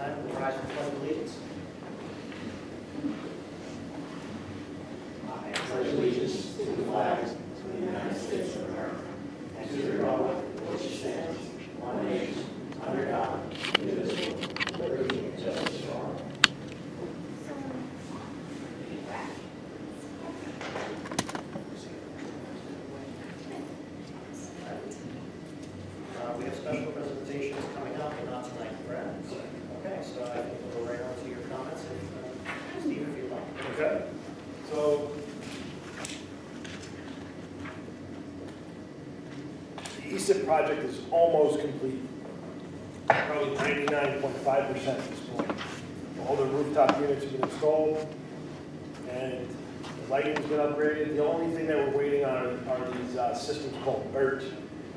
time, we'll rise for pledge of allegiance. I pledge allegiance to the flag of the United States of America and to the republic which stands one nation under God, indivisible, with liberty and justice for all. We have special presentations coming up, but not tonight, correct? Okay, so I think we'll go right on to your comments. If, Steve, if you'd like. Okay, so the ESIP project is almost complete, probably 99.5% at this point. All the rooftop units have been installed, and the lighting's been upgraded. The only thing that we're waiting on are these systems called BERT,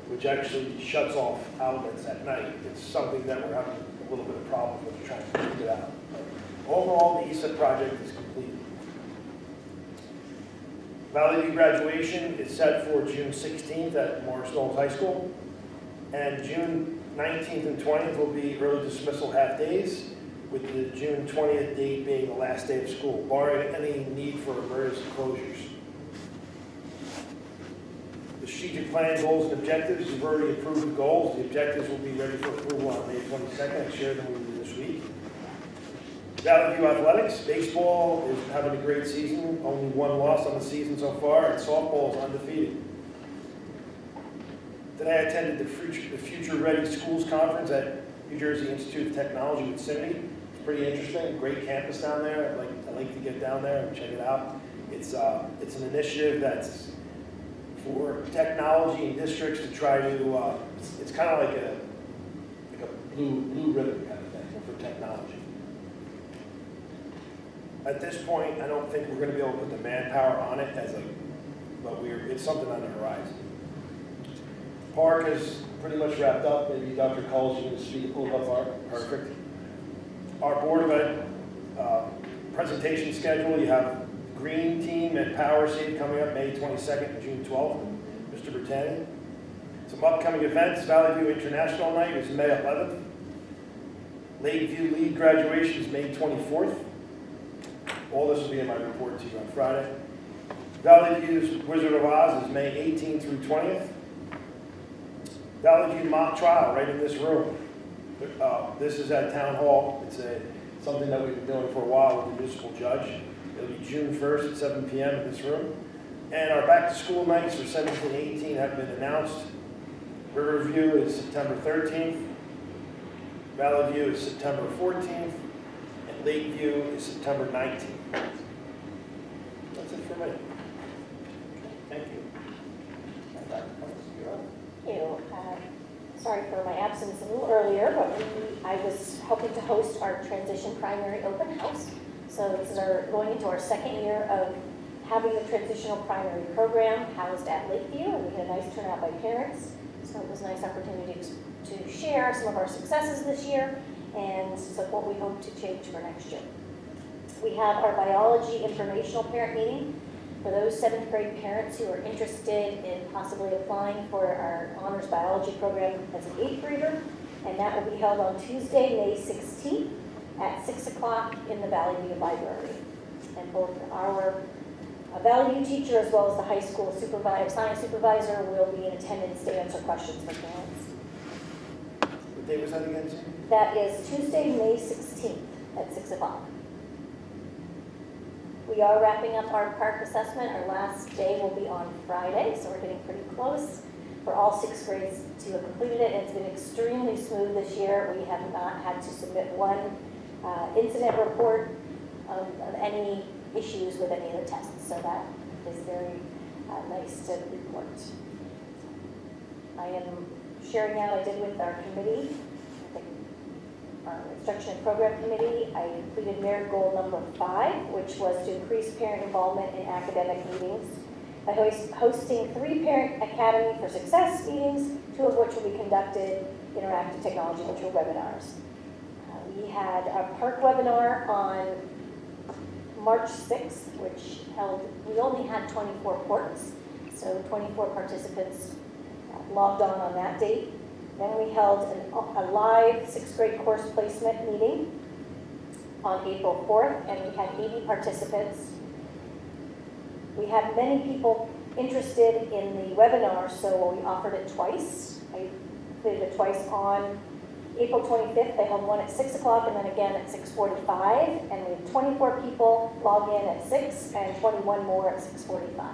which actually shuts off outlets at night. It's something that we're having a little bit of problems with trying to figure it out. But overall, the ESIP project is complete. Valley View graduation is set for June 16th at Morris Knowles High School. And June 19th and 20th will be early dismissal half days, with the June 20th date being the last day of school, barring any need for emergency closures. The strategic plan goals and objectives, you've already approved the goals. The objectives will be ready for approval on May 22nd. I shared them with you this week. Valley View Athletics, baseball is having a great season. Only one loss on the season so far, and softball is undefeated. Today I attended the Future Ready Schools Conference at New Jersey Institute of Technology with Cindy. It's pretty interesting, great campus down there. I'd like to get down there and check it out. It's an initiative that's for technology in districts to try to, it's kind of like a blue ribbon kind of thing for technology. At this point, I don't think we're going to be able to put the manpower on it but it's something on the horizon. Park is pretty much wrapped up. Maybe Dr. Cole's going to speak a little about Park. Perfect. Our board event presentation schedule, you have Green Team and Power Seed coming up May 22nd and June 12th. Mr. Britannia. Some upcoming events, Valley View International Night is May 11th. Lakeview League graduation is May 24th. All this will be in my report to you on Friday. Valley View's Wizard of Oz is May 18th through 20th. Valley View mock trial right in this room. This is at Town Hall. It's something that we've been doing for a while with the municipal judge. It'll be June 1st at 7 p.m. in this room. And our back-to-school nights for 17 and 18 have been announced. Riverview is September 13th. Valley View is September 14th. And Lakeview is September 19th. That's it for me. Thank you. And Dr. Coates, you're up. Thank you. Sorry for my absence a little earlier, but I was helping to host our transition primary open house. So this is going into our second year of having the transitional primary program housed at Lakeview, and we had a nice turnout by parents. So it was a nice opportunity to share some of our successes this year and so what we hope to change for next year. We have our biology informational parent meeting for those 7th grade parents who are interested in possibly applying for our honors biology program as an 8th grader, and that will be held on Tuesday, May 16th at 6 o'clock in the Valley View Library. And both our Valley View teacher as well as the high school science supervisor will be in attendance to answer questions for parents. What day was that again, Sam? That is Tuesday, May 16th at 6 o'clock. We are wrapping up our park assessment. Our last day will be on Friday, so we're getting pretty close for all 6th grades to have completed it. It's been extremely smooth this year. We have not had to submit one incident report of any issues with any of the tests, so that is very nice to report. I am sharing out, I did with our committee, our instruction and program committee, I completed merit goal number 5, which was to increase parent involvement in academic meetings by hosting 3 Parent Academy for Success meetings, 2 of which will be conducted interactive technology, which were webinars. We had a park webinar on March 6th, which we only had 24 ports, so 24 participants logged on that date. Then we held a live sixth grade course placement meeting on April 4th, and we had 80 participants. We had many people interested in the webinar, so we offered it twice. I completed it twice on April 25th. They held one at 6 o'clock and then again at 6:45, and we had 24 people log in at 6 and 21 more at 6:45.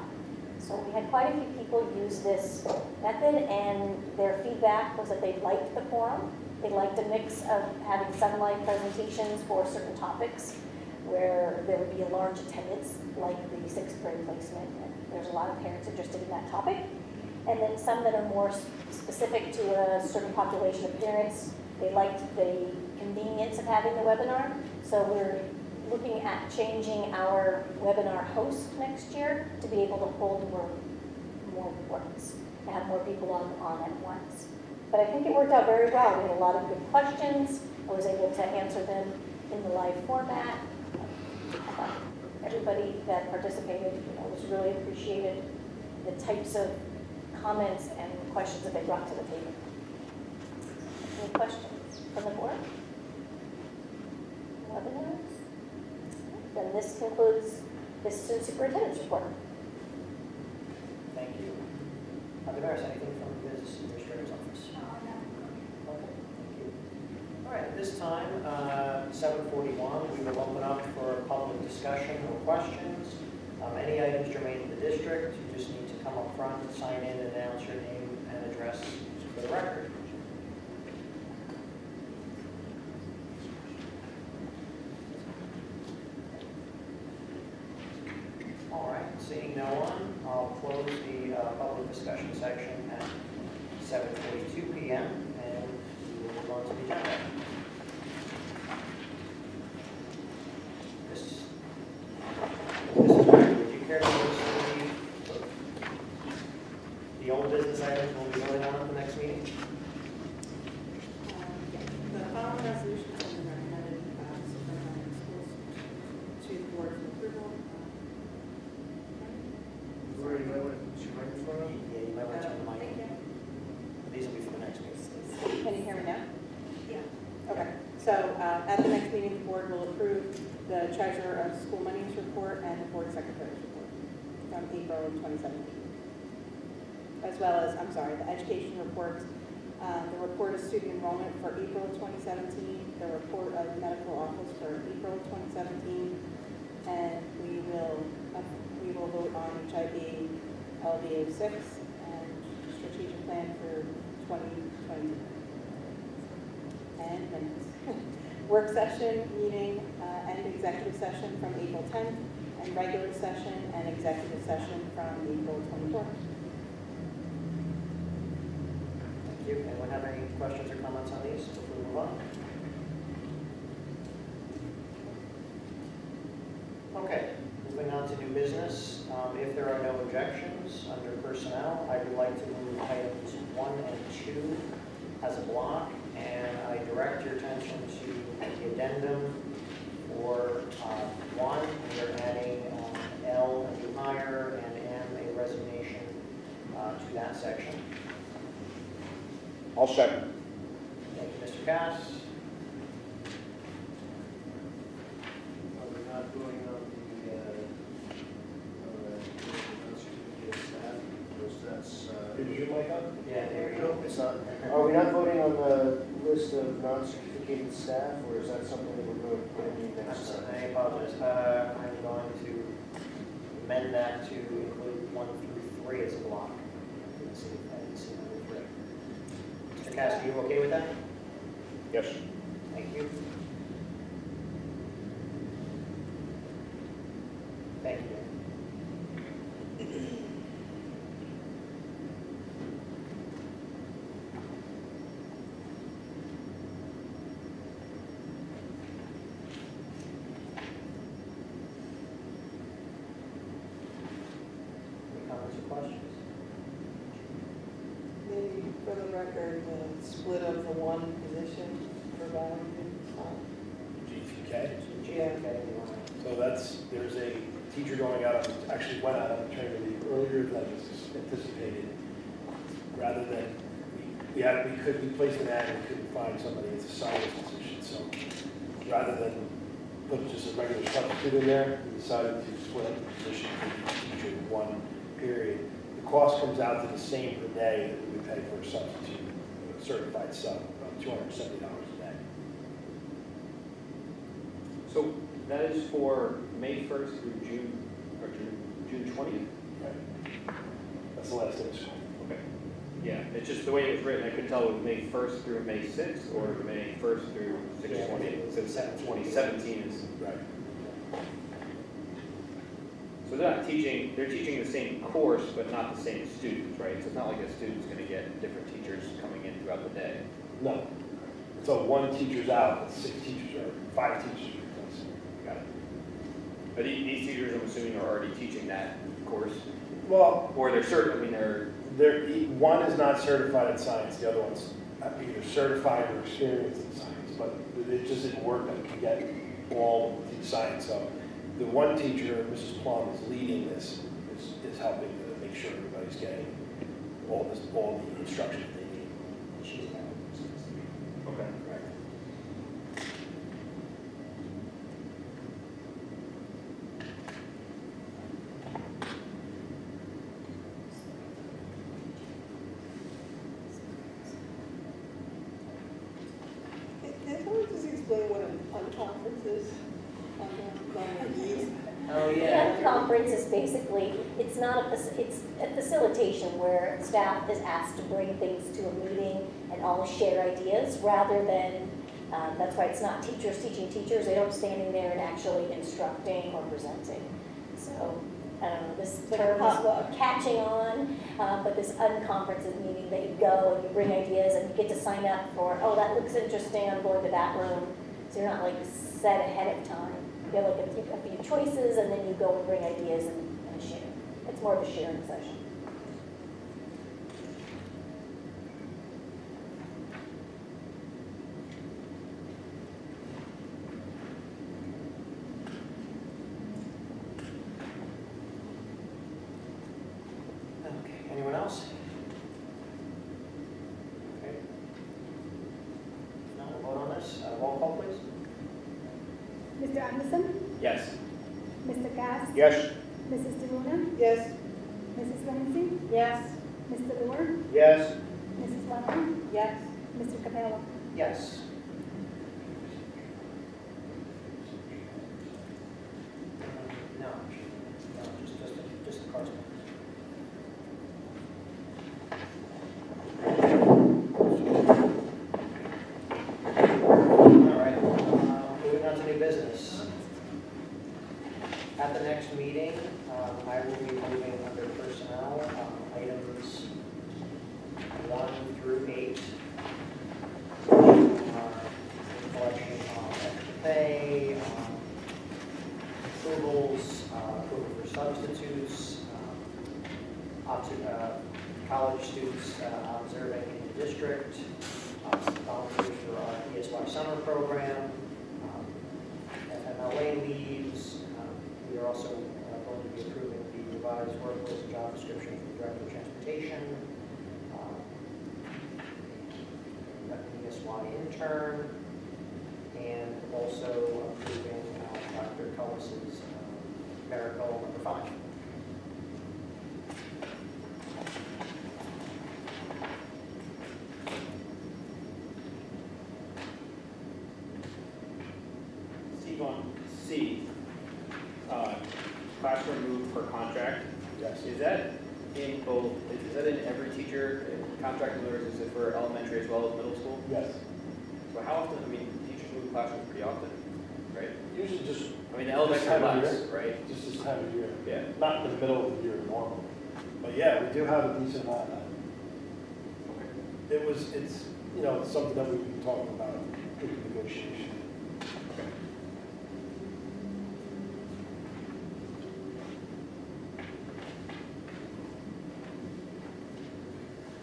So we had quite a few people use this method, and their feedback was that they liked the forum. They liked a mix of having some live presentations for certain topics where there would be a large attendance, like the sixth grade placement. And there's a lot of parents interested in that topic. And then some that are more specific to a certain population of parents. They liked the convenience of having the webinar. So we're looking at changing our webinar host next year to be able to hold more ones, to have more people on at once. But I think it worked out very well. We had a lot of good questions. I was able to answer them in the live format. I thought everybody that participated, was really appreciated the types of comments and questions that they brought to the table. Any questions from the board? Webinars? Then this concludes the assistant superintendent's report. Thank you. Damaris, anything from the business administrator's office? Okay, thank you. All right, at this time, 7:41, we will open up for public discussion or questions. Any items germane to the district, you just need to come up front, sign in, and announce your name and address for the record. All right, seeing no one, I'll close the public discussion section at 7:42 p.m. and we will move on to the agenda. Mrs. Wagner, would you care to list the old business items we'll be voting on at the next meeting? The following resolutions have been recommended superintendent of schools to the board for approval. Lori, you might want to put your microphone on. Yeah, you might want to turn the mic Thank you. on. These will be for the next meeting. Can you hear me now? Yeah. Okay. So at the next meeting, the board will approve the treasurer of school monies report and the board secretary's report from April of 2017. As well as, the education reports, the report of student enrollment for April of 2017, the report of medical office for April of 2017, and we will vote on HIB LBO 6 and strategic plan for 2020. And minutes. Work session, meeting, and executive session from April 10th, and regular session and executive session from April 24th. Thank you. Anyone have any questions or comments on these before we move on? Okay, moving on to new business. If there are no objections under personnel, I would like to move items 1 and 2 as a block, and I direct your attention to the addendum for 1. We're adding L, a new hire, and M, a resignation to that section. I'll second. Thank you, Mr. Cass. Are we not voting on the certificate staff? Because that's, Is your mic on? Yeah, there you no, go. it's not. Are we not voting on the list of non-certificated staff, or is that something that we're going to put in the next time? I apologize. I'm going to amend that to include 1 through 3 as a block. I didn't see number 3. Mr. Cass, are you okay with that? Yes. Thank you. Thank you. Any comments or questions? Maybe for the record, the split of the one position for volunteer. GFK. Okay, you want to? So there's a teacher going out, actually went out on maternity leave earlier than was anticipated. Rather than, we we placed an ad and we couldn't find somebody, it's a science position, so rather than put just a regular substitute in there, we decided to split up the position for each teacher in one period. The cost comes out to the same per day that we would pay for a substitute, a certified sub, about $270 a day. So that is for May 1st through June 20th? Right. That's the last day of school. Okay. Yeah, it's just the way it was written, I couldn't tell it was May 1st through May 6th or May 1st through 6/20. Since 2017 is. Right. So they're teaching the same course, but not the same students, right? So it's not like a student's going to get different teachers coming in throughout the day. No. So one teacher's out, 6 teachers or 5 teachers are replaced. Got it. But these teachers, I'm assuming, are already teaching that course? Well, Or they're certain, I mean, they're, one is not certified in science, the other one's either certified or experienced in science, but it just didn't work that we could get all the science. So the one teacher, Mrs. Plum, is leading this, is helping to make sure everybody's getting all the instruction that they need. She's now. okay. Right. Can someone just explain what an unconference is? On the east? Oh, The yeah. conference is basically, it's not it's a facilitation where staff is asked to bring things to a meeting and all share ideas rather than, that's why it's not teachers teaching teachers, they don't standing there and actually instructing or presenting. So, I don't know, this Like a term is potluck. catching on, but this unconference is meaning that you go and you bring ideas and you get to sign up for, oh, that looks interesting, I'm going to that room. So you're not like set ahead of time. You have like a few choices and then you go and bring ideas and share. It's more of a sharing session. Okay, anyone else? Okay. No, we'll vote on this. Roll call, please. Mr. Anderson, Yes. Mr. Cass, Yes. Mrs. DeLuna, Yes. Mrs. Lindsay, Yes. Mr. Lure, Yes. Mrs. Leonard, Yes. Mr. Capello. Yes. No, just the correspondence. All right, moving on to new business. At the next meeting, I will be moving under personnel, items 1 through 8. Collection of extra pay, approvals, approval for substitutes, college students observing in the district, volunteers for our ESY summer program, FMLA leaves. We are also going to be approving the revised workforce and job description for the Director of Transportation, an ESY intern, and also approving Dr. Cullis's miracle number 5. Steve, on C, classroom move per contract, Yes. is that in both, is that in every teacher contract, in other words, is it for elementary as well as middle school? Yes. So how often, I mean, teachers move classrooms pretty often, right? Usually just, I mean, the elementary time of less, year. right? just this time of year. Yeah. Not in the middle of the year normally. But yeah, we do have a decent amount of that. It's, you know, it's something that we've been talking about in negotiation.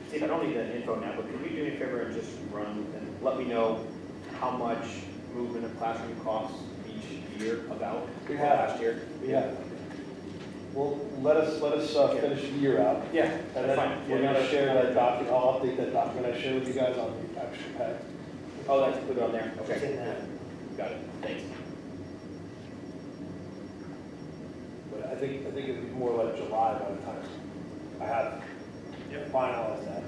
Steve, I don't need that info now, but could you do me a favor and just run and let me know how much movement of classroom costs each year about We have. last year? Yeah. Well, let us finish the year out. Yeah, And that's then fine. we're gonna share that document, I'll update that document I shared with you guys on the extra pay. Oh, that's included on there, It's okay. in that. Got it, thanks. But I think it'd be more like July by the time I have finalized that.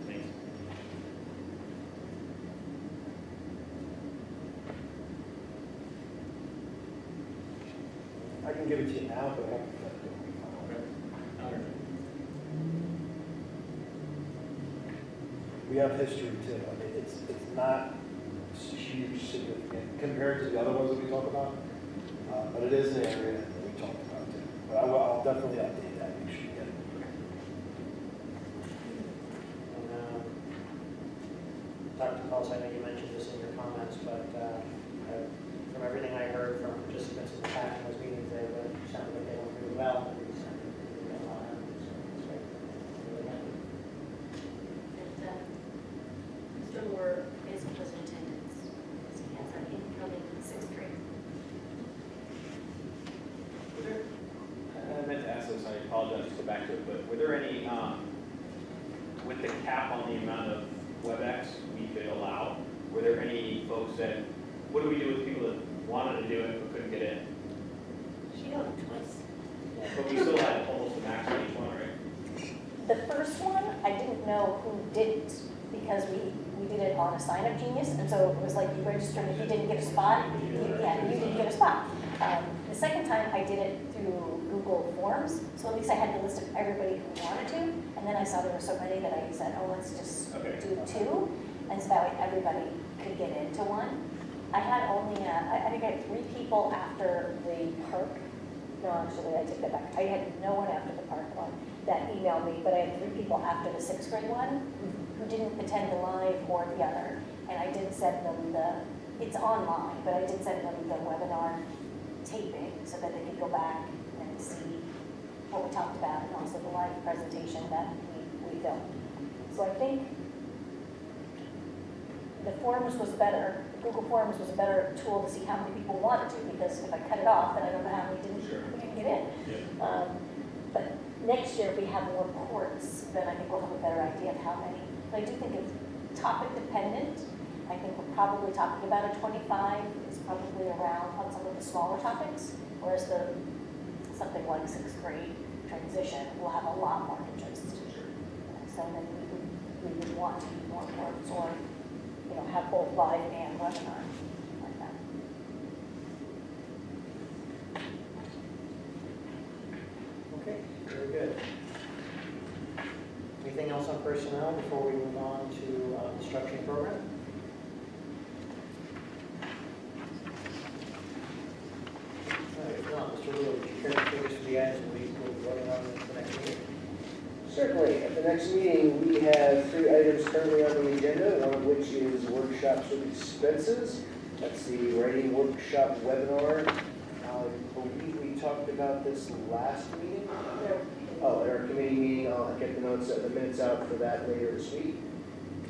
Thanks. I can give it to you now, but I won't be able to do it. We have history too. I mean, it's not huge significant compared to the other ones that we talk about. But it is an area that we talked about too. But I'll definitely update that, make sure you get it. And, Dr. Pulse, I know you mentioned this in your comments, but from everything I heard from participants in the past those meetings, they sounded like they went really well. They sounded like they did a lot of it, so it's great. Really happy. And Mr. Moore is was in attendance, because he has an incoming sixth grade. I meant to ask this, I apologize to go back to it, but were there any, with the cap on the amount of WebEx we could allow, were there any folks that, what do we do with people that wanted to do it but couldn't get in? She got it twice. But we still had almost a max on each one, right? The first one, I didn't know who didn't, because we did it on a sign up genius, and so it was like you registered, if you didn't get a spot, you didn't get a spot. The second time I did it through Google Forms, so at least I had the list of everybody who wanted to, and then I saw there were so many that I said, oh, let's just Okay. do two, and so that way everybody could get into one. I had only, I think I had 3 people after the park, no, actually, I take that back. I had no one after the park one that emailed me, but I had 3 people after the 6th grade one who didn't attend the live or the other, and I did send them it's online, but I did send them the webinar taping so that they could go back and see what we talked about, and also the live presentation that we filmed. So I think the Forms was better, Google Forms was a better tool to see how many people wanted to, because if I cut it off, then I don't know how many didn't get in. But next year, if we have more ports, then I think we'll have a better idea of how many. But I do think it's topic dependent. I think we're probably talking about a 25 is probably around on some of the smaller topics, whereas something like 6th grade transition will have a lot more interest. So then we would want to be more ports, or have both live and webinar like that. Okay, very good. Anything else on personnel before we move on to instruction program? All right, if not, Mr. Lewis, would you care to take us through the items we'll be voting on the next meeting? Certainly. At the next meeting, we have 3 items currently on the agenda, one of which is workshops with expenses. That's the writing workshop webinar. I believe we talked about this last meeting. Oh, at our committee meeting, I'll get the minutes out for that later this week.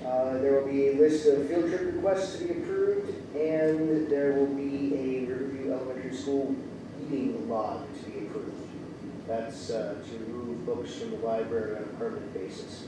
There will be a list of field trip requests to be approved, and there will be a Riverview Elementary School meeting log to be approved. That's to remove books from the library on a permanent basis.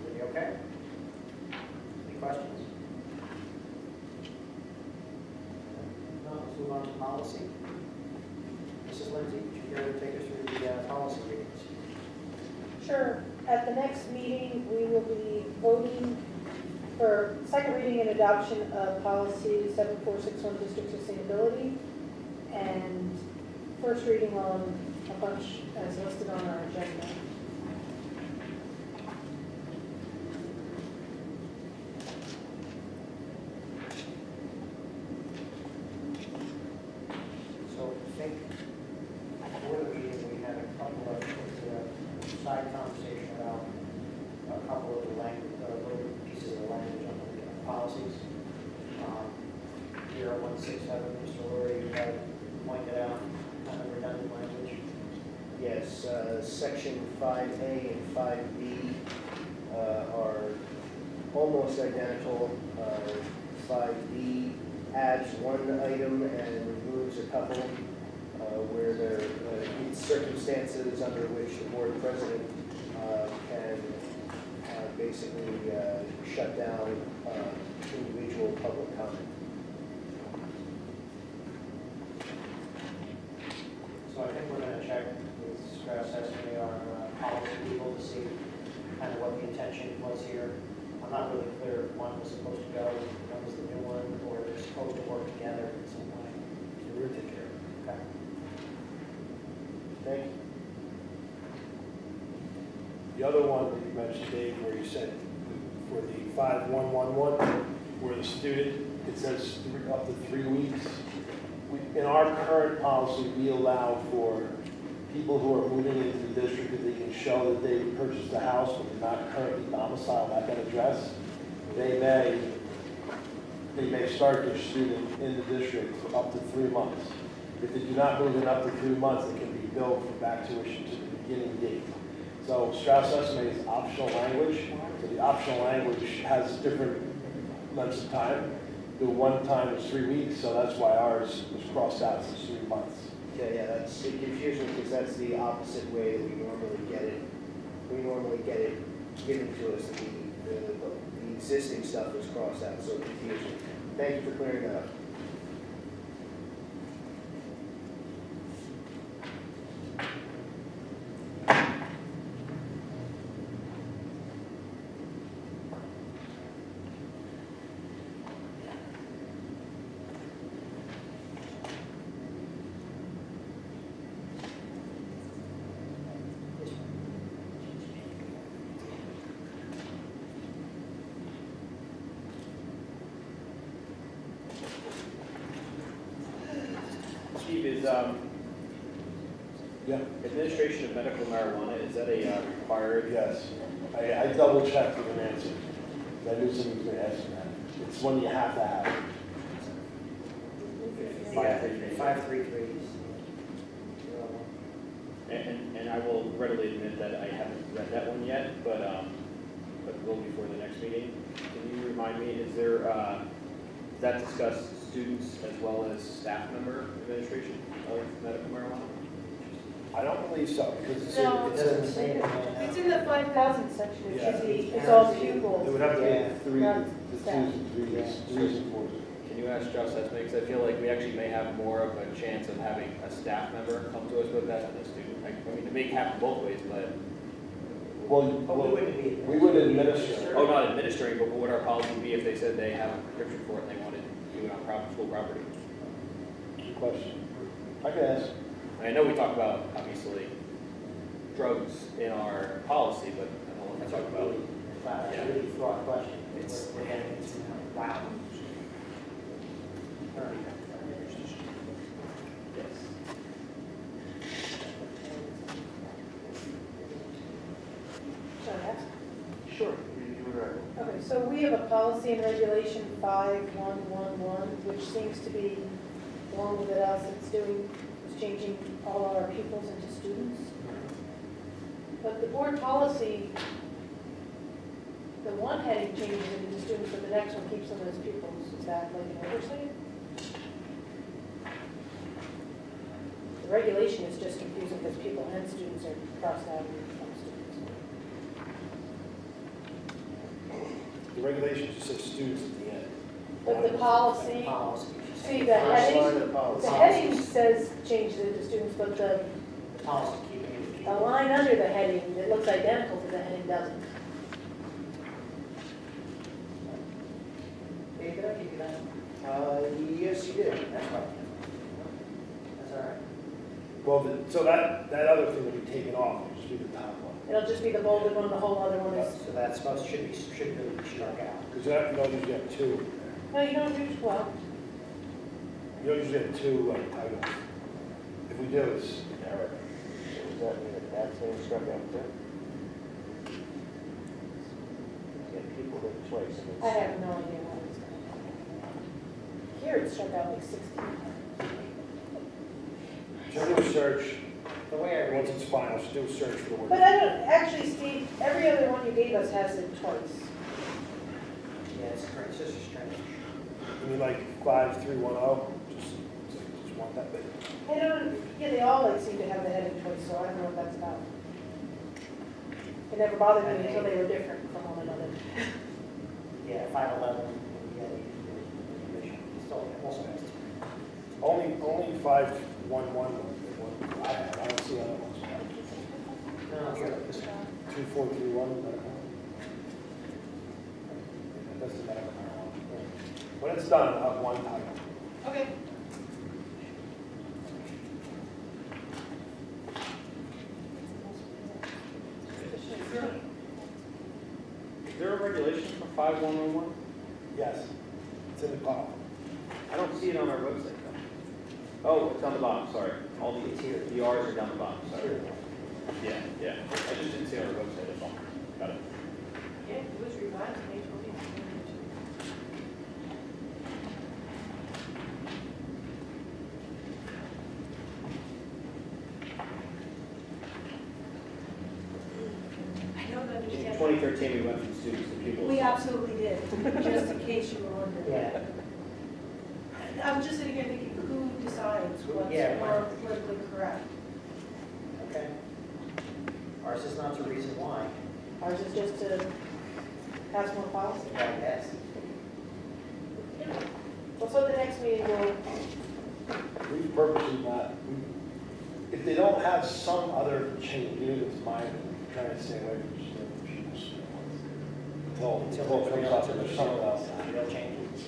Everybody okay? Any questions? No, let's move on to policy. Mrs. Lindsay, would you care to take us through the policy readings? Sure. At the next meeting, we will be voting for second reading and adoption of policy 7461, district sustainability, and first reading on a bunch as listed on our agenda. So I think before the meeting, we had a couple of side conversation about 6, 7, Mr. Lurie had pointed out, kind of redundant language. Yes, section 5A and 5B are almost identical. 5B adds one item and removes a couple where there are circumstances under which the board president can basically shut down individual public comment. So I think we're going to check with Strauss Esme, our policy people, to see kind of what the intention was here. I'm not really clear if one was supposed to go, one was the new one, or they're supposed to work together in some way. We're gonna take care of it. Okay. Thank you. The other one that you mentioned, Dave, where you said for the 5111, where the student, it says up to 3 weeks. In our current policy, we allow for people who are moving into the district that they can show that they purchased a house but they're not currently domiciled at that address. They may start their student in the district for up to 3 months. If they do not move in up to 3 months, they can be billed for back tuition to the beginning date. So Strauss Esme is optional language. So the optional language has different lengths of time. The one time is 3 weeks, so that's why ours was crossed out as 3 months. Yeah, that's, it confused me because that's the opposite way that we normally get it. We normally get it given to us, the existing stuff is crossed out, so it confused me. Thank you for clearing that up. Steve, is Yeah. administration of medical marijuana, is that a required? Yes. I double checked with an answer. I knew somebody was going to ask me that. It's one you have to have. 533. And I will readily admit that I haven't read that one yet, but will before the next meeting. Can you remind me, is there, does that discuss students as well as staff member administration of medical marijuana? I don't believe so, because it's No. It doesn't say it. It's in the 5,000 section, it Yeah. should be, it's all it pupils. would have to Yeah. be three, Not the staff. twos and threes and fours. Can you ask Josh that, because I feel like we actually may have more of a chance of having a staff member come to us with that than a student. I mean, it may happen both ways, but, Well, But we wouldn't be. we would administer. oh, not administering, but what would our policy be if they said they have a prescription for it and they wanted to do it on school property? Good question. I can ask. I know we talk about, obviously, drugs in our policy, but I don't know if I talk about. Wow, that's a really broad question. It's- We're getting into, wow. All right. Yes. Should I ask? Sure, you were right. Okay, so we have a policy and regulation 5111, which seems to be the one that us it's doing, is changing all our pupils into students. But the board policy, the one heading changes it into students, but the next one keeps them as pupils. Is that like an oversight? The regulation is just confusing because people and students are crossed out and become students. The regulation just says students at the end. But the policy, Policy. see the First line heading, of the policy. the heading says change it to students, but the Policy keeping it. the line under the heading that looks identical to the heading doesn't. Did I give you that? Yes, you did. That's right. That's all right. Well, so that other thing would be taken off, it'd just be the top one. It'll just be the bolded one, the whole other one is, So that's supposed, should really be struck out. Because you don't usually have two. no, you don't use, well, You don't usually have two titles. If we do, it's error. Does that mean that that's being struck out too? Yeah, people have choice. I have no idea what it's going to be. Here it it's stuck out like 16. So do a search, The way I read once it's final, just do a search for the word. But I don't, actually, Steve, every other one you gave us has it twice. yeah, it's just strange. You mean like 5310? Just want that big. I don't, yeah, they all like seem to have the heading twice, so I don't know what that's about. It never bothered me until they were different from one another. Yeah, 511, yeah, still also has two. Only 511 I have, I don't see other ones. No, here, this 2431, that's the medical marijuana. When it's done, I'll have one title. Okay. Is there a regulation for 5111? Yes, it's in the call. I don't see it on our website though. Oh, it's on the bottom, sorry. All the, It's here. the R's are down the bottom, sorry. Yeah, yeah. I just didn't see it on our website, that's all. Got it. Yeah, it was revised in April. I don't In understand. 2013, we went from students to pupils. We absolutely did, just in case you were wondering. Yeah, I'm just sitting here thinking, who decides what's Yeah, more politically correct? okay. Ours is not the reason why, Ours is just to pass more policy. I guess. Well, so the next meeting will, We purposely not, if they don't have some other change, even if it's minor, trying to stay away from just people's. Until it comes up and there's something else. Real changes.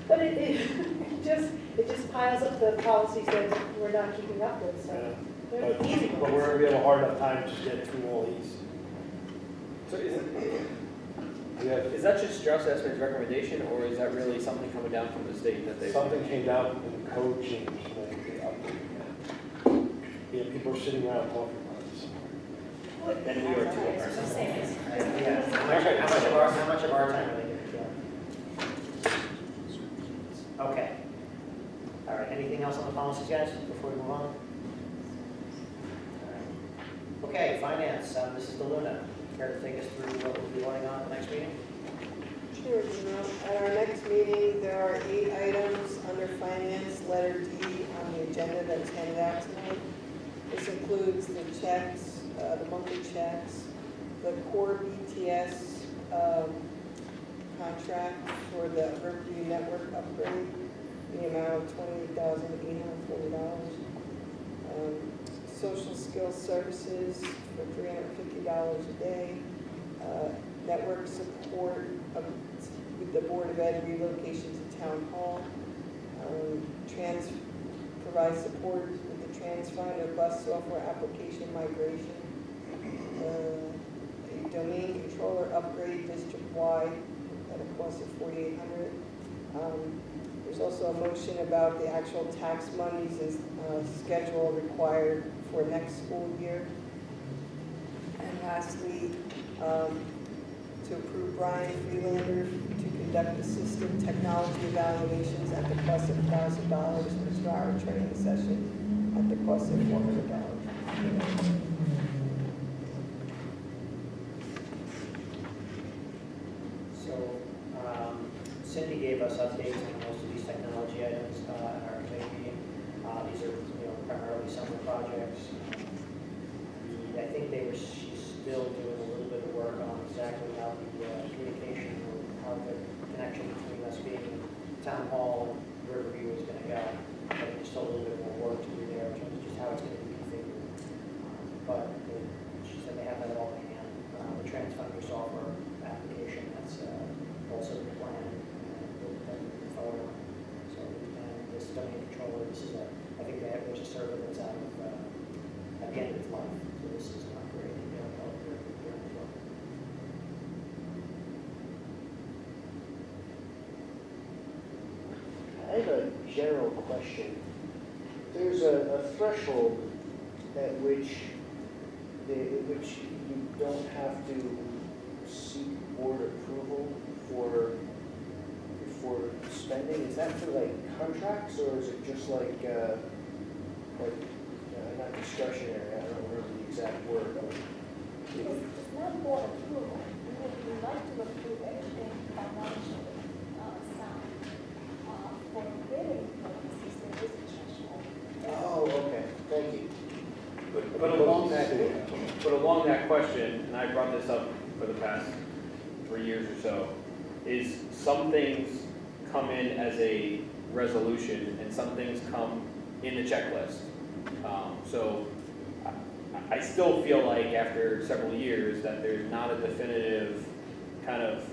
but it just piles up the policies that we're not keeping up with, so. Yeah. They're But easy but ones. we're gonna be having a hard enough time just getting through all these. So Yeah, is that just Strauss Espen's recommendation, or is that really something coming down from the state that they? something came down in the code change, and they updated it. Yeah, people are sitting around talking about this. And we are too. It's the same as- Yeah, how much of our time are they going to kill? Okay. All right, anything else on the policies, guys, before we move on? All right. Okay, finance, Mrs. DeLuna, care to take us through what we'll be voting on at the next meeting? Sure, Gino. At our next meeting, there are 8 items under finance, letter D on the agenda that's handed out tonight. This includes the checks, the monthly checks, the core BTS contract for the Riverview Network upgrade, the amount of $28,840. Social skills services for $350 a day. Network support with the Board of Ed relocation to Town Hall. Provide support with the transponder bus software application migration. A domain controller upgrade district-wide at a cost of $4,800. There's also a motion about the actual tax monies and schedule required for next school year. And lastly, to approve Brian Freelander to conduct assistant technology evaluations at the cost of $1,000 for our training session at the cost of $400. So Cindy gave us updates on most of these technology items in our committee meeting. These are, primarily summer projects. I think she's still doing a little bit of work on exactly how the communication or how the connection between us being Town Hall and Riverview is going to go. I think there's still a little bit more work to do there in terms of just how it's going to be configured. But she said they have that all in hand. The transponder software application, that's also the plan, and we'll move forward on. So, and this domain controller, this is there's a server that's out of, at the end of its life. So this is an upgrade, help here as well. I have a general question. There's a threshold at which you don't have to seek board approval for for spending, is that for like contracts, or is it just like, not discretionary, I don't remember the exact word. It's not for approval. We would like to approve everything financially sound. For bidding purposes, there is a threshold. Oh, okay, thank you. But along that question, and I brought this up for the past 3 years or so, is some things come in as a resolution and some things come in the checklist. So I still feel like after several years that there's not a definitive kind of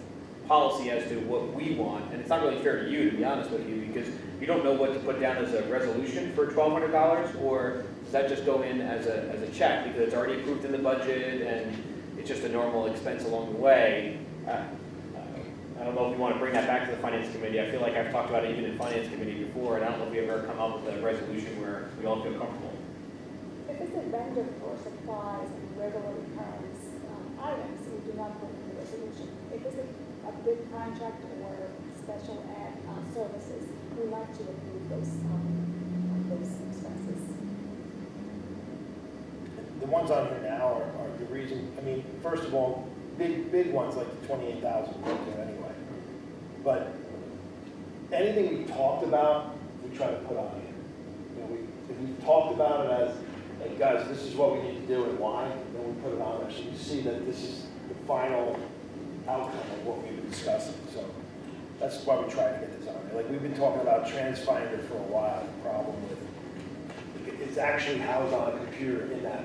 policy as to what we want, and it's not really fair to you, to be honest with you, because you don't know what to put down as a resolution for $1,200, or does that just go in as a check because it's already approved in the budget and it's just a normal expense along the way? I don't know if we want to bring that back to the finance committee. I feel like I've talked about it even in finance committee before, and I don't know if we ever come up with a resolution where we all feel comfortable. If it's a vendor for supplies and regular occurrence items, we do not put in the resolution. If it's a big contract or special ad services, we like to approve those expenses. The ones on here now are the reason, I mean, first of all, big ones like the 28,000 we'll do anyway. But anything we talked about, we try to put on here. You know, if we talked about it as, hey guys, this is what we need to do and why, then we put it on there. So you see that this is the final outcome of what we've been discussing. So that's why we try to get this on there. Like we've been talking about TransFinder for a while. The problem with it's actually housed on a computer in that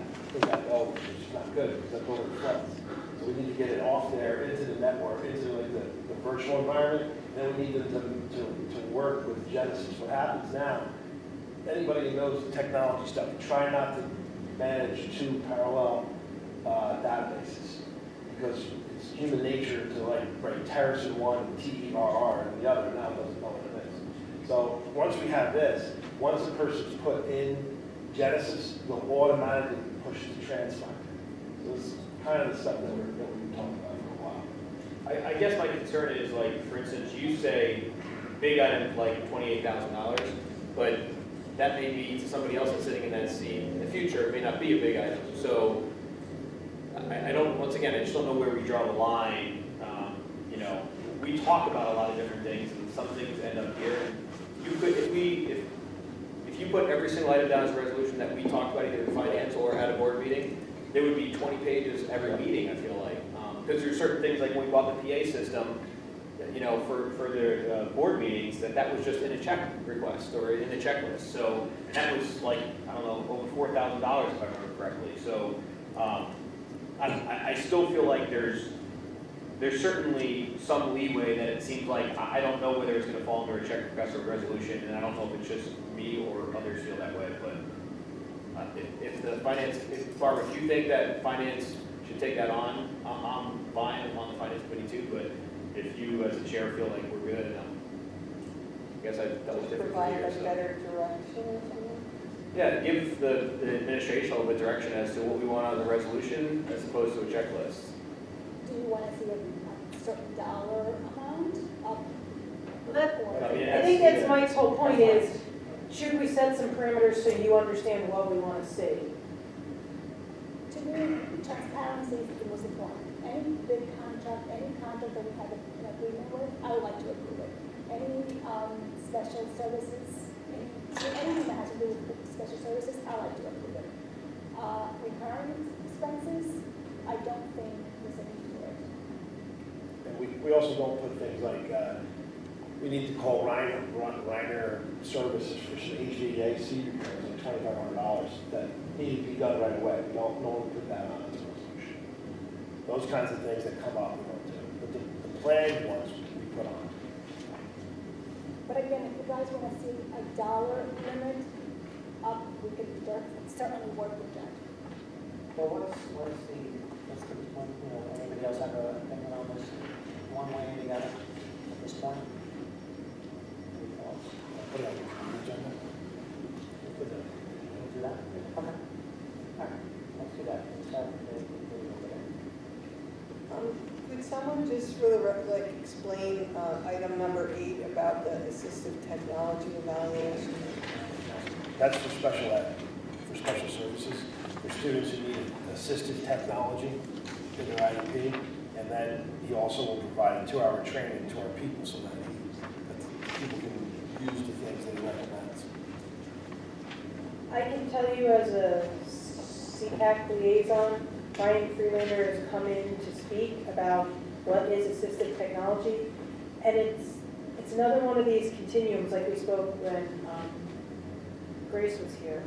building, which is not good because that building floods. So we need to get it off there into the network, into like the virtual environment. Then we need them to work with Genesis. What happens now, anybody who knows the technology stuff, try not to manage two parallel databases because it's human nature to like write Terrace in one, TERR in the other, and now it doesn't know what it is. So once we have this, once a person's put in Genesis, they'll automatically push to TransFinder. So this is kind of the stuff that we've been talking about for a while. I guess my concern is like, for instance, you say big item like $28,000, but that may be to somebody else that's sitting in that seat in the future, it may not be a big item. So I don't, once again, I just don't know where we draw the line. You know, we talk about a lot of different things and some things end up here. You could, if you put every single item down as a resolution that we talked about either in finance or at a board meeting, there would be 20 pages every meeting, I feel like. Because there's certain things like when we bought the PA system, you know, for the board meetings, that was just in a check request or in the checklist. So, and that was like, I don't know, over $4,000 if I remember correctly. So, I still feel like there's certainly some leeway that it seems like, I don't know whether it's going to fall under a check request or a resolution, and I don't know if it's just me or others feel that way, but if the finance, Barbara, if you think that finance should take that on, I'm fine on the finance committee too, but if you as a chair feel like we're good, I guess I've dealt with it for Provide years. a So. better direction or something? Yeah, give the administration a little bit of direction as to what we want out of the resolution as opposed to a checklist. Do you want to see a certain dollar amount of? I think that's Mike's whole point is, should we set some parameters so you understand what we want to see? To me, transparency is the most important. Any big contract, any contract that we have an agreement with, I would like to approve it. Any special services, anything that has to do with special services, I like to approve it. Recurring expenses, I don't think there's a need for it. And we also don't put things like, we need to call Reiner Services for some HVAC repairs, like $2,500 that need to be done right away. We don't normally put that on as a resolution. Those kinds of things that come up, we don't do. But the planned ones, we put on. But again, if you guys want to see a dollar limit up, we could certainly work with that. Well, what's the one, you know, anybody else have an opinion on this, one way or the other at this point? Any thoughts? Put it on the agenda. We'll do that? Okay. All right, let's do that. Let's start with the over there. Could someone just for the, explain item number 8 about about the assistive technology evaluation? That's for special ed, for special services, for students who need assistive technology in their IEP. And then he also will provide a 2-hour training to our people so that people can use the things that he recommends. I can tell you as a CPAC liaison, Brian Freelander has come in to speak about what is assistive technology. And it's another one of these continuums like we spoke when Grace was here.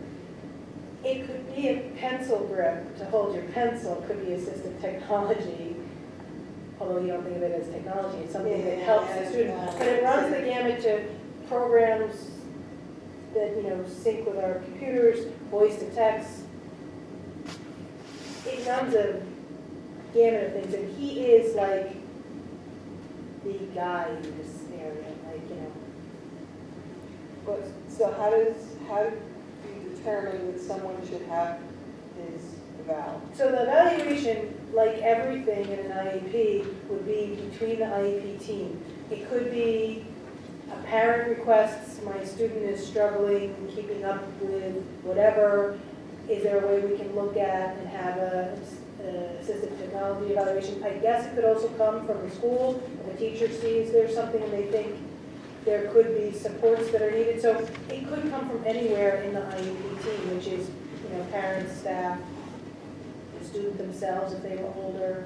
It could be a pencil grip to hold your pencil, it could be assistive technology, although you don't think of it as technology, it's something that helps the student. But it runs the gamut to programs that, sync with our computers, voice to text. It runs a gamut of things, and he is like the guy in this area, But, so how do you determine that someone should have his eval? So the evaluation, like everything in an IEP, would be between the IEP team. It could be a parent requests, my student is struggling, keeping up with whatever. Is there a way we can look at and have a assistive technology evaluation? I guess it could also come from the school. If a teacher sees there's something and they think there could be supports that are needed. So it could come from anywhere in the IEP team, which is, parents, staff, the student themselves if they were older.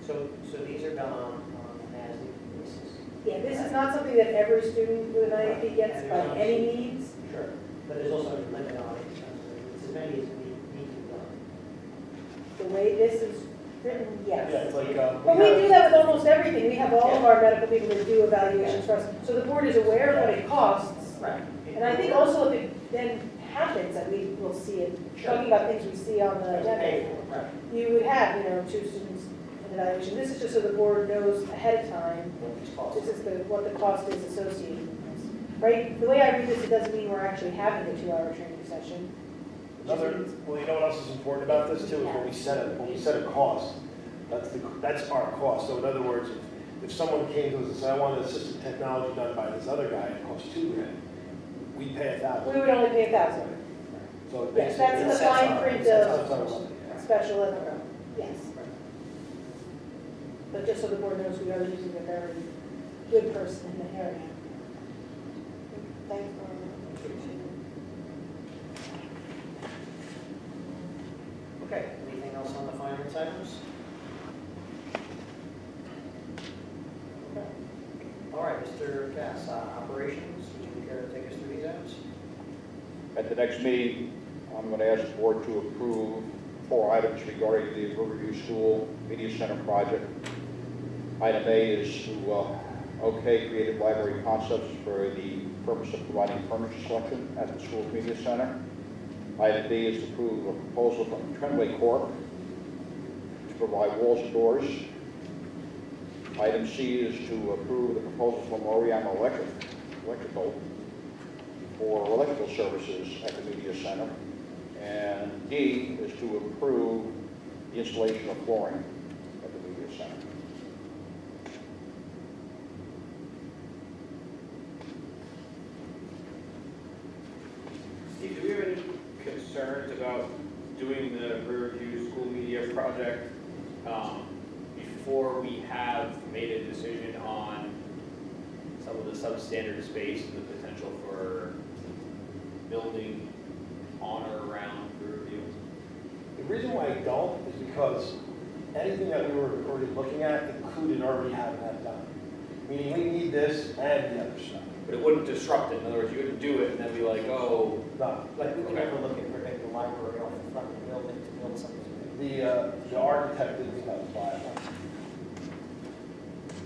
So these are done on an as-needed basis? Yeah, this is not something that every student with an IEP gets by any means. Sure, but there's also a limit on it, in terms of it's as many as need to be done. The way this is written, yes. Yeah, it's like, But we do that with almost everything. We have all of our medical people that do evaluations for us. So the board is aware of what it costs. Right. And I think also if it then happens that we will see it, talking about things we see on the agenda, Right. you would have, 2 students in evaluation. This is just so the board knows ahead of time, What these costs. this is what the cost is associated with this. Right? The way I read this, it doesn't mean we're actually having a 2-hour training session. well, you know what else is important about this too, is when we set a cost, that's our cost. So in other words, if someone came to us and said, I want assistive technology done by this other guy, it costs $2,000, we pay $1,000. We would only pay $1,000. So it Yes, makes that's in the it sets fine our- print it sets of our money, yeah. special ed program. Yes. But just so the board knows, we are using a very good person in the area. Thanks, Norma. Appreciate it. Okay, anything else on the finance items? Okay. All right, Mr. Cass, operations, would you care to take us through these items? At the next meeting, I'm going to ask the board to approve 4 items regarding the Riverview School Media Center project. Item A is to okay creative library concepts for the purpose of providing furniture selection at the school's media center. Item B is to approve a proposal from Trenway Corp. to provide walls and doors. Item C is to approve the proposal from Oriana Electrical for electrical services at the media center. And D is to approve the installation of flooring at the media center. Steve, do we have any concerns about doing the Riverview School Media Project before we have made a decision on some of the substandard space and the potential for building on or around Riverview? The reason why I don't is because anything that we were already looking at included already having that done. Meaning we need this and the other stuff. But it wouldn't disrupt it. In other words, you wouldn't do it and then be like, oh, No. Like, we can Okay. never look at ripping the library off the front of the building to build something. The architect didn't think that was viable.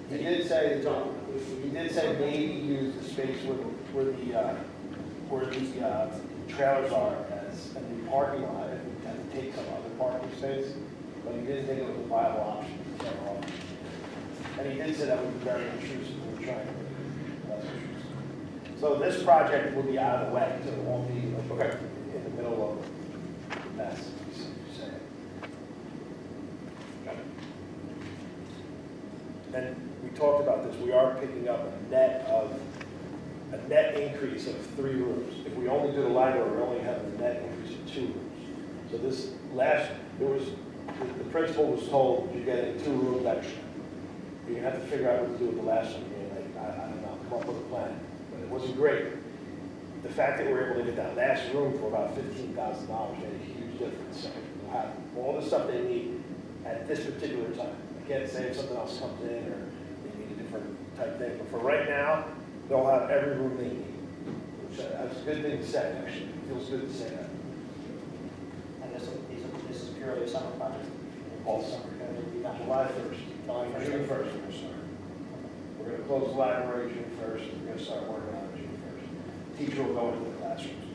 He did say maybe use the space where the trailers are as a new parking lot, if we had to take some other parking space, but he didn't think it was a viable option to set off. And he did say that would be very intrusive, we were trying to be less intrusive. So this project will be out of the way, so it won't be like in the middle of the mess, as you say. and we talked about this, we are picking up a net increase of 3 rooms. If we only do the library, we only have a net increase of 2 rooms. So this the principal was told you're getting 2 rooms extra. You have to figure out what to do with the last one. I don't know, come up with a plan. But it wasn't great. The fact that we were able to get that last room for about $15,000 made a huge difference. So they'll have all the stuff they need at this particular time. I can't say if something else comes in or they need a different type thing. But for right now, they'll have every room they need. Which that's a good thing to say, actually. It feels good to say that. And this is purely a summer project. All summer. July 1st. June 1st, we're going to start. We're going to close the library June 1st. We're going to start working on it June 1st. Teacher will go into the classrooms.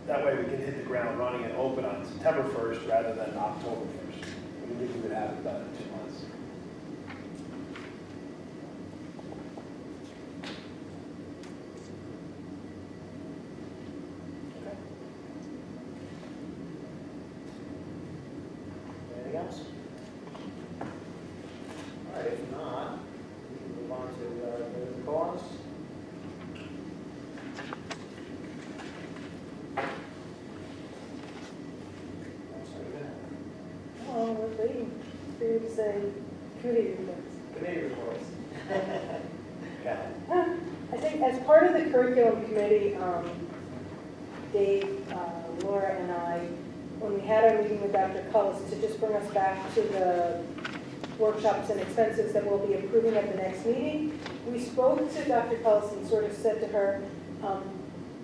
That way we can hit the ground running and open on September 1st rather than October 1st. We think we would have it done in 2 months. Anything else? All right, if not, we can move on to the cause. Oh, we're waiting for you to say committee reports. Committee reports. Yeah. I think as part of the curriculum committee, Dave, Laura, and I, when we had our meeting with Dr. Cullis, to just bring us back to the workshops and expenses that we'll be approving at the next meeting, we spoke to Dr. Cullis and sort of said to her,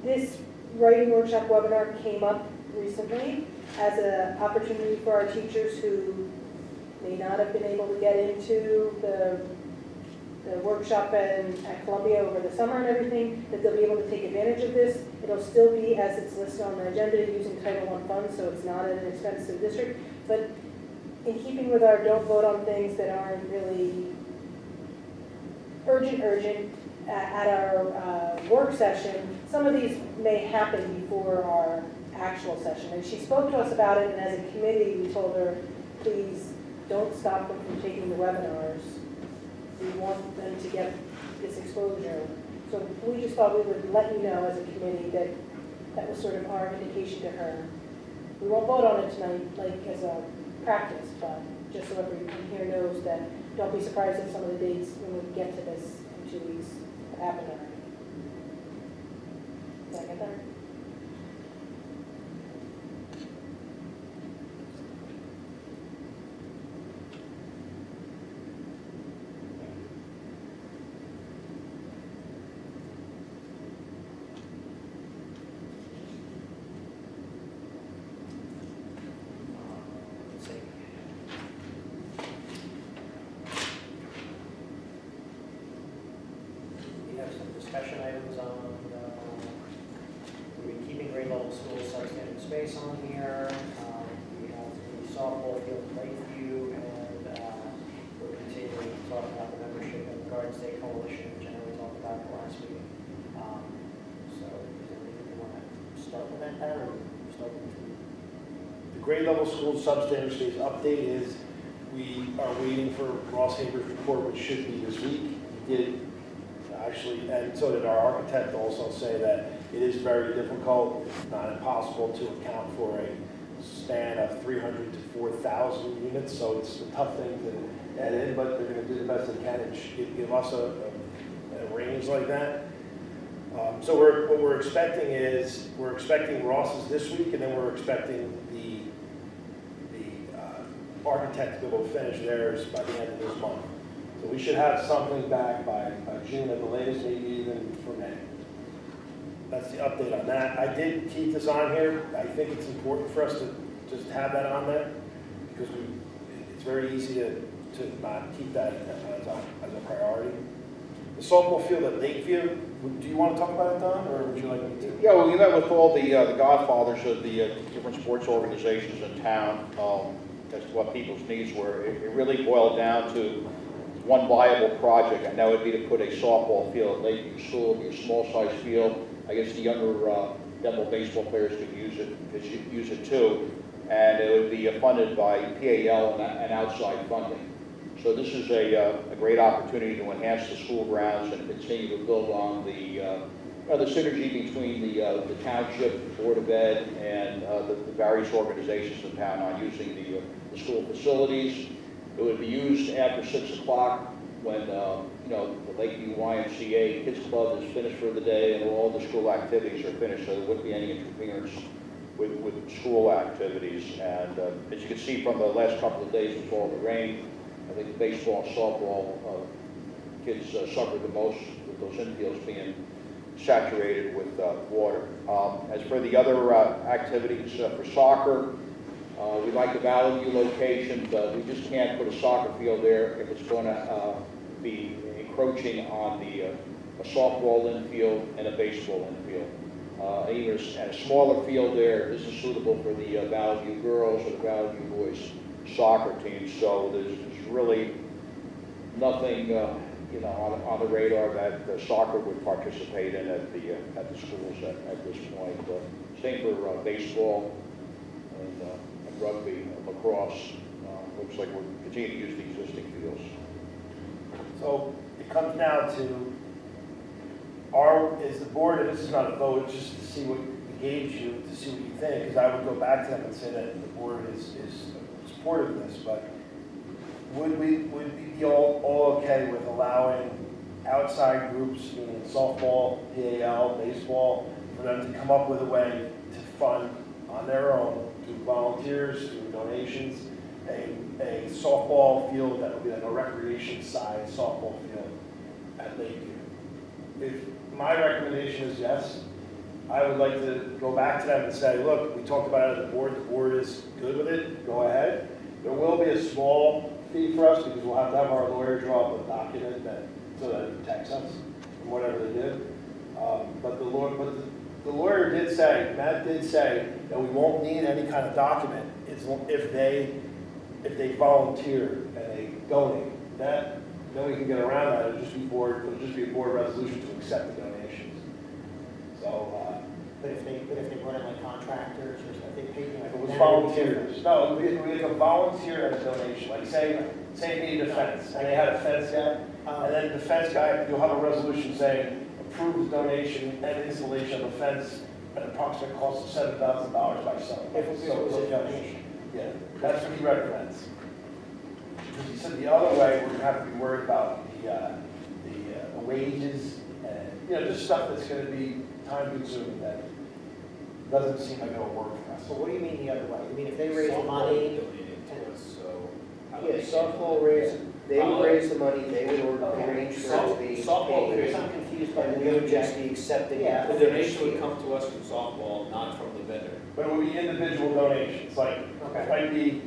this writing workshop webinar came up recently as an opportunity for our teachers who may not have been able to get into the workshop at Columbia over the summer and everything, that they'll be able to take advantage of this. It'll still be as it's listed on the agenda using Title I funds, so it's not an expense to the district. But in keeping with our don't vote on things that aren't really urgent, at our work session, some of these may happen before our actual session. And she spoke to us about it, and as a committee, we told her, please don't stop them from taking the webinars. We want them to get this exposure. So we just thought we would let you know as a committee that that was sort of our indication to her. We won't vote on it tonight, like as a practice, but just so everyone here knows that don't be surprised if some of the dates when we get to this in 2 weeks happen already. Did I get that? Let's see. We have some discussion items on, we're keeping grade level school substandard space on here. We have the softball field in Lakeview, and we're continuing to talk about the membership in the Garden State Coalition, which I know we talked about at the last meeting. So, is there anything you want to start with that, Pat, or start with the The grade level school substandard space update is we are waiting for Ross Haber's report, which should be this week. He did actually, and so did our architect also say that it is very difficult, if not impossible, to account for a span of 300 to 4,000 units. So it's a tough thing to add in, but they're going to do the best they can and give us a range like that. So what we're expecting is, we're expecting Ross's this week, and then we're expecting the architect to be able to finish theirs by the end of this month. So we should have something back by June at the latest, maybe even for May. That's the update on that. I did keep this on here. I think it's important for us to just have that on there, because it's very easy to not keep that as a priority. The softball field at Lakeview, do you want to talk about it, Don, or would you like me to? Yeah, well, we met with all the godfathers of the different sports organizations in town as to what people's needs were. It really boiled down to one viable project, and that would be to put a softball field at Lakeview School. It'd be a small-sized field. I guess the younger Denville baseball players could use it too, and it would be funded by PAL and outside funding. So this is a great opportunity to enhance the school grounds and continue to build on the synergy between the township, Board of Ed, and the various organizations in town on using the school facilities. It would be used after 6 o'clock when, the Lakeview YMCA Kids Club is finished for the day and all the school activities are finished, so there wouldn't be any interference with school activities. And as you can see from the last couple of days with all the rain, I think baseball and softball kids suffered the most with those infields being saturated with water. As for the other activities for soccer, we like the Valley View location, but we just can't put a soccer field there if it's going to be encroaching on a softball infield and a baseball infield. Even a smaller field there isn't suitable for the Valley View girls or the Valley View boys soccer team. So there's really nothing on the radar that soccer would participate in at the schools at this point. Same for baseball and rugby and lacrosse. Looks like we're continuing to use the existing fields. So it comes down to is the board, and this is not a vote, it's just to see what we gauge you, to see what you think, because I would go back to them and say that the board is supportive of this, but would we be all okay with allowing outside groups, meaning softball, PAL, baseball, for them to come up with a way to fund on their own, through volunteers, through donations, a softball field that would be like a recreation-sized softball field at Lakeview? If my recommendation is yes, I would like to go back to them and say, look, we talked about it at the board is good with it, go ahead. There will be a small fee for us because we'll have to have our lawyer draw up a document so that it protects us from whatever they do. But the lawyer did say, Matt did say that we won't need any kind of document if they volunteer and they donate. Then we can get around that. It'll just be a board resolution to accept the donations. So, But if they brought in like contractors or if they paid, if it was volunteers, no, we have a volunteer and a donation. Like say they needed a fence and they had a fence guy, and then the fence guy, you'll have a resolution saying approve the donation and installation of a fence at an approximate cost of $7,000 by some. If it was a donation. Yeah, that's what he recommends. Because he said the other way, we're going to have to be worried about the wages and, just stuff that's going to be time consuming that doesn't seem like it'll work for us. So what do you mean the other way? You mean if they raise the money? Donated to us, so. Yeah, softball they would raise the money, they would arrange for it to be Softball paid, I'm confused by and we would just be accepting Yeah. it. The donation would come to us from softball, not from the vendor. But it would be individual donations, like, it might be,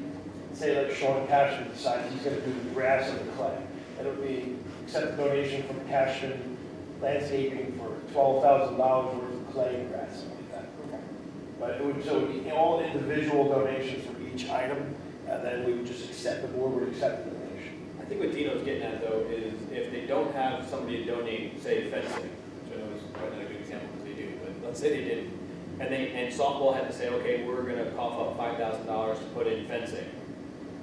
say like Sean Cashman decides he's gonna do the grass and the clay. And it would be, accept a donation from Cashman Landscaping for $12,000 worth of clay and grass, something like that. But it would be all individual donations for each item, and then we would just the board would accept the donation. I think what Dino's getting at though is if they don't have somebody to donate, say fencing, which I know is probably not a good example because they do, but let's say they didn't. And softball had to say, okay, we're gonna cough up $5,000 to put in fencing.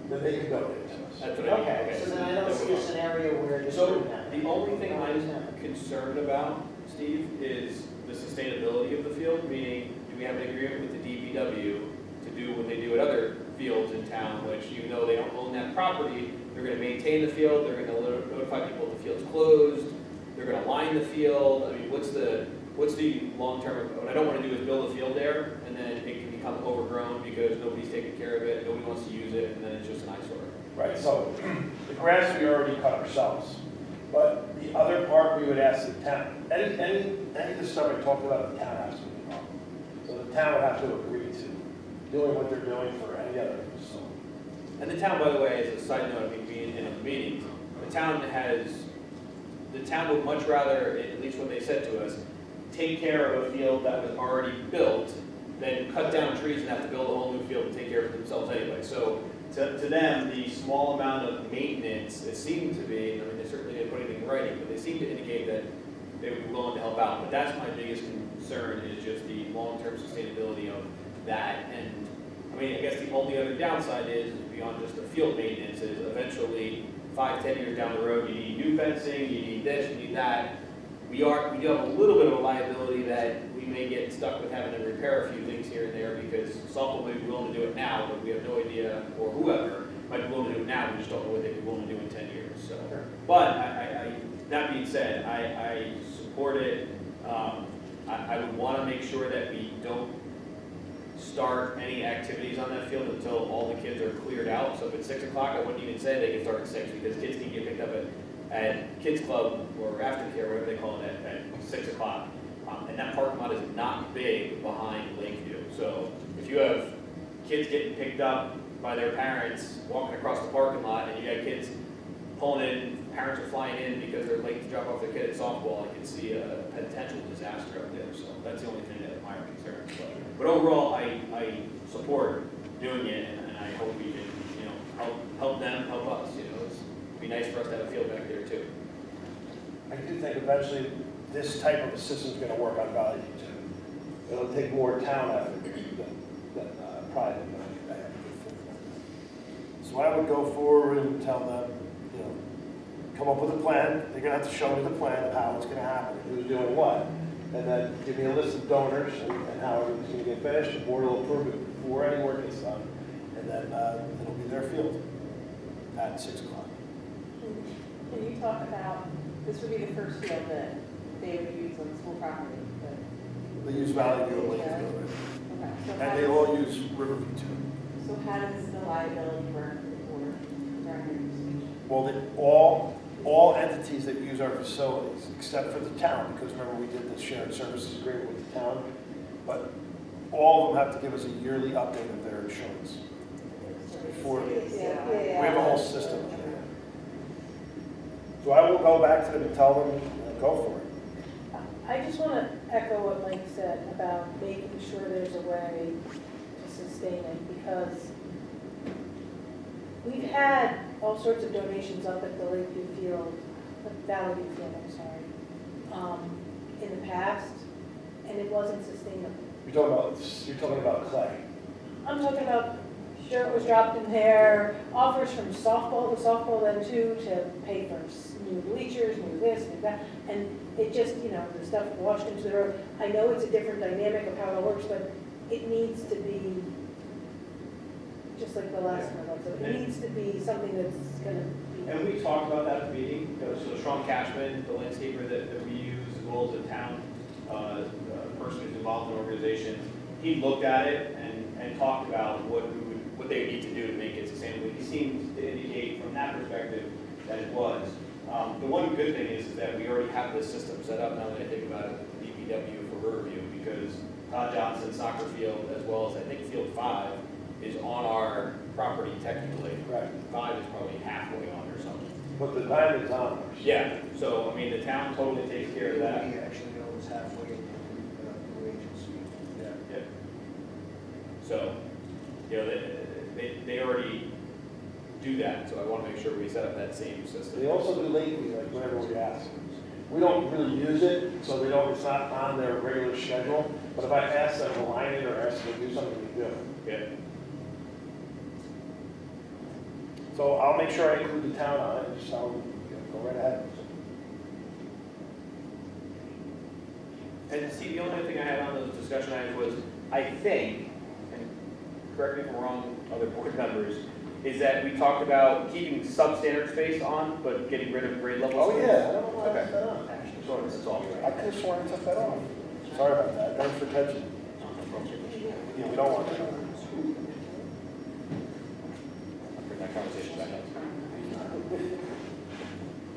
Then they can donate to us. That's what I mean. Okay, so then I don't see a scenario where this So wouldn't happen. the only thing Why doesn't it I'm happen? concerned about, Steve, is the sustainability of the field, meaning do we have an agreement with the DPW to do what they do at other fields in town, which even though they don't own that property, they're gonna maintain the field, they're gonna notify people if the field's closed, they're gonna line the field. I mean, what's the long-term, what I don't wanna do is build a field there, and then it can become overgrown because nobody's taking care of it, nobody wants to use it, and then it's just an eyesore. Right, so the grass we already cut ourselves, but the other part we would ask the town, any of the stuff I talked about, the town has to be involved. So the town would have to agree to doing what they're doing for any other facility. And the town, by the way, as a side note, I mean, being in a meeting, the town would much rather, at least what they said to us, take care of a field that was already built than cut down trees and have to build a whole new field and take care of it themselves anyway. So to them, the small amount of maintenance, it seemed to be, I mean, they certainly didn't put anything in writing, but they seemed to indicate that they would be willing to help out. But that's my biggest concern is just the long-term sustainability of that. And I mean, I guess the only other downside is beyond just the field maintenance is eventually 5, 10 years down the road, you need new fencing, you need this, you need that. We do have a little bit of a liability that we may get stuck with having to repair a few things here and there because softball may be willing to do it now, but we have no idea, or whoever might be willing to do it now, we just don't know what they'd be willing to do in 10 years, so. But that being said, I support it. I would want to make sure that we don't start any activities on that field until all the kids are cleared out. So if it's 6 o'clock, I wouldn't even say they can start at 6 because kids can get picked up at kids club or aftercare, whatever they call it, at 6 o'clock. And that parking lot is not big behind Lakeview. So if you have kids getting picked up by their parents walking across the parking lot and you got kids pulling in, parents are flying in because they're late to drop off their kid at softball, I can see a potential disaster up there. So that's the only thing that my concern. But overall, I support doing it, and I hope we can, help them, help us. It'd be nice for us to have a field back there too. I do think eventually this type of a system is going to work on Valley View too. It'll take more town effort than private. So I would go forward and tell them, come up with a plan. They're going to have to show me the plan of how it's going to happen, who's doing what. And then give me a list of donors and how everything's going to get finished. The board will approve it before any work gets done. And then it'll be their field at 6 o'clock. Can you talk about, this would be the first field that they would use on school property? They use Valley View and Lakeview. Okay, so And they all use Riverview too. So how does the liability work for during usage? Well, all entities that use our facilities, except for the town, because remember we did the shared services agreement with the town, but all of them have to give us a yearly update of their insurance. Before, we have a whole system. So I will go back to them and tell them, go for it. I just want to echo what Mike said about making sure there's a way to sustain it, because we've had all sorts of donations up at the Lakeview Field, Valley View Field, I'm sorry, in the past, and it wasn't sustainable. You're talking about clay. I'm talking about dirt was dropped in there, offers from softball then too, to pay for new bleachers, new this, new that, and it just, the stuff washed into the road. I know it's a different dynamic of how it works, but it needs to be just like the last one, so it needs to be something that's gonna be. And we talked about that at the meeting. So Sean Cashman, the landscaper that we use, as well as the town, the person who's involved in the organization, he looked at it and talked about what they would need to do to make it sustainable. He seemed to indicate from that perspective that it was. The one good thing is that we already have this system set up now that I think about it with the DPW for Riverview, because Todd Johnson soccer field, as well as I think field 5, is on our property technically. Right. 5 is probably halfway on or something. But the diamond's on ours. Yeah, so, the town totally takes care of that. We actually know it's halfway in the agency. Yeah. So, they already do that, so I want to make sure we set up that same system. They also do Lakeview, like whenever we ask. We don't really use it, so it's not on their regular schedule. But if I ask them to line it or ask them to do something, we do. Yeah. So I'll make sure I include the town on it, just tell them, go right ahead. And see, the only other thing I had on those discussion items was, I think, and correct me if I'm wrong, other board members, is that we talked about keeping substandard space on, but getting rid of grade level Oh, space. yeah, I don't know why I Okay. took that off. Sorry, that's all. I could have sworn I took that off. Sorry about that, thanks for catching. Yeah, we don't want that. I'll bring that conversation back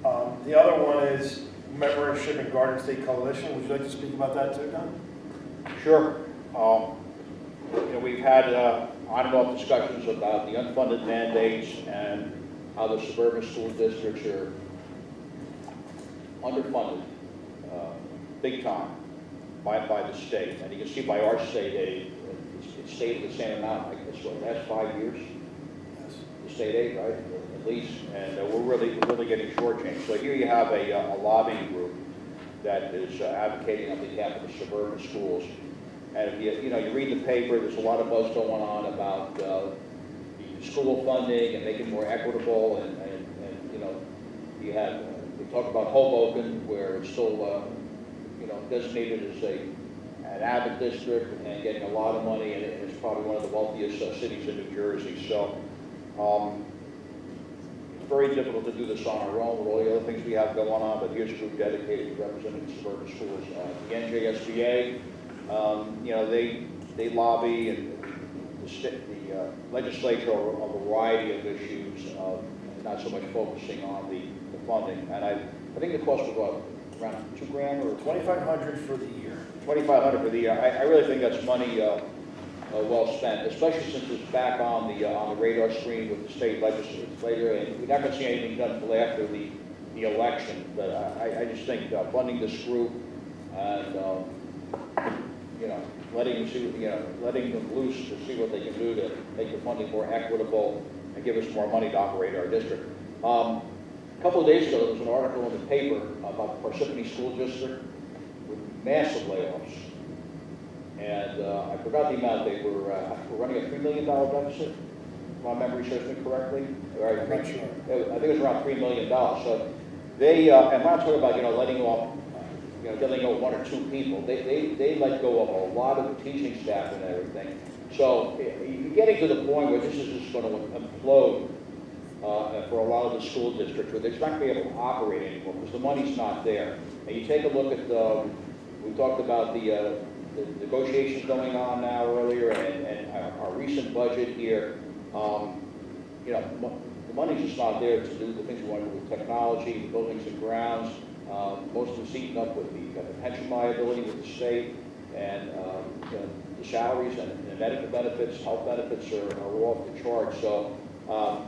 up. The other one is membership in Garden State Coalition. Would you like to speak about that too, Don? Sure. We've had on and off discussions about the unfunded mandates and how the suburban school districts are underfunded, big time, by the state. And you can see by our state aid, it stayed the same amount, I guess, for the last 5 years. Yes. The state aid, right, at least, and we're really getting shortchanged. So here you have a lobbying group that is advocating on behalf of the suburban schools. And if you read the paper, there's a lot of buzz going on about the school funding and making it more equitable and You have, we talked about Hoboken, where it's still, designated as an avid district and getting a lot of money, and it's probably one of the wealthiest cities in New Jersey. So it's very difficult to do this on our own with all the other things we have going on, but here's a group dedicated to representing suburban schools. The NJSBA, they lobby and the legislature on a variety of issues, not so much focusing on the funding. And I think the cost was what, around $2,000 or $2,500 for the year. $2,500 for the year. I really think that's money well spent, especially since it's back on the radar screen with the state legislature, and we're not going to see anything done until after the election. But I just think funding this group and letting them loose to see what they can do to make the funding more equitable and give us more money to operate our district. A couple of days ago, there was an article in the paper about the Parsippany School District with massive layoffs. And I forgot the amount. They were running a $3 million deficit, if my memory serves me correctly. Right, I'm not sure. I think it was around $3 million. So they, and when I talk about, letting off, letting go one or two people, they let go of a lot of the teaching staff and everything. So you're getting to the point where this is just going to implode for a lot of the school districts, where they're not going to be able to operate anymore because the money's not there. And you take a look at, we talked about the negotiations going on now earlier and our recent budget here. The money's just not there to do the things we want to do with technology, buildings and grounds. Most of it's eaten up with the pension liability with the state, and the salaries and the medical benefits, health benefits are off the charts. So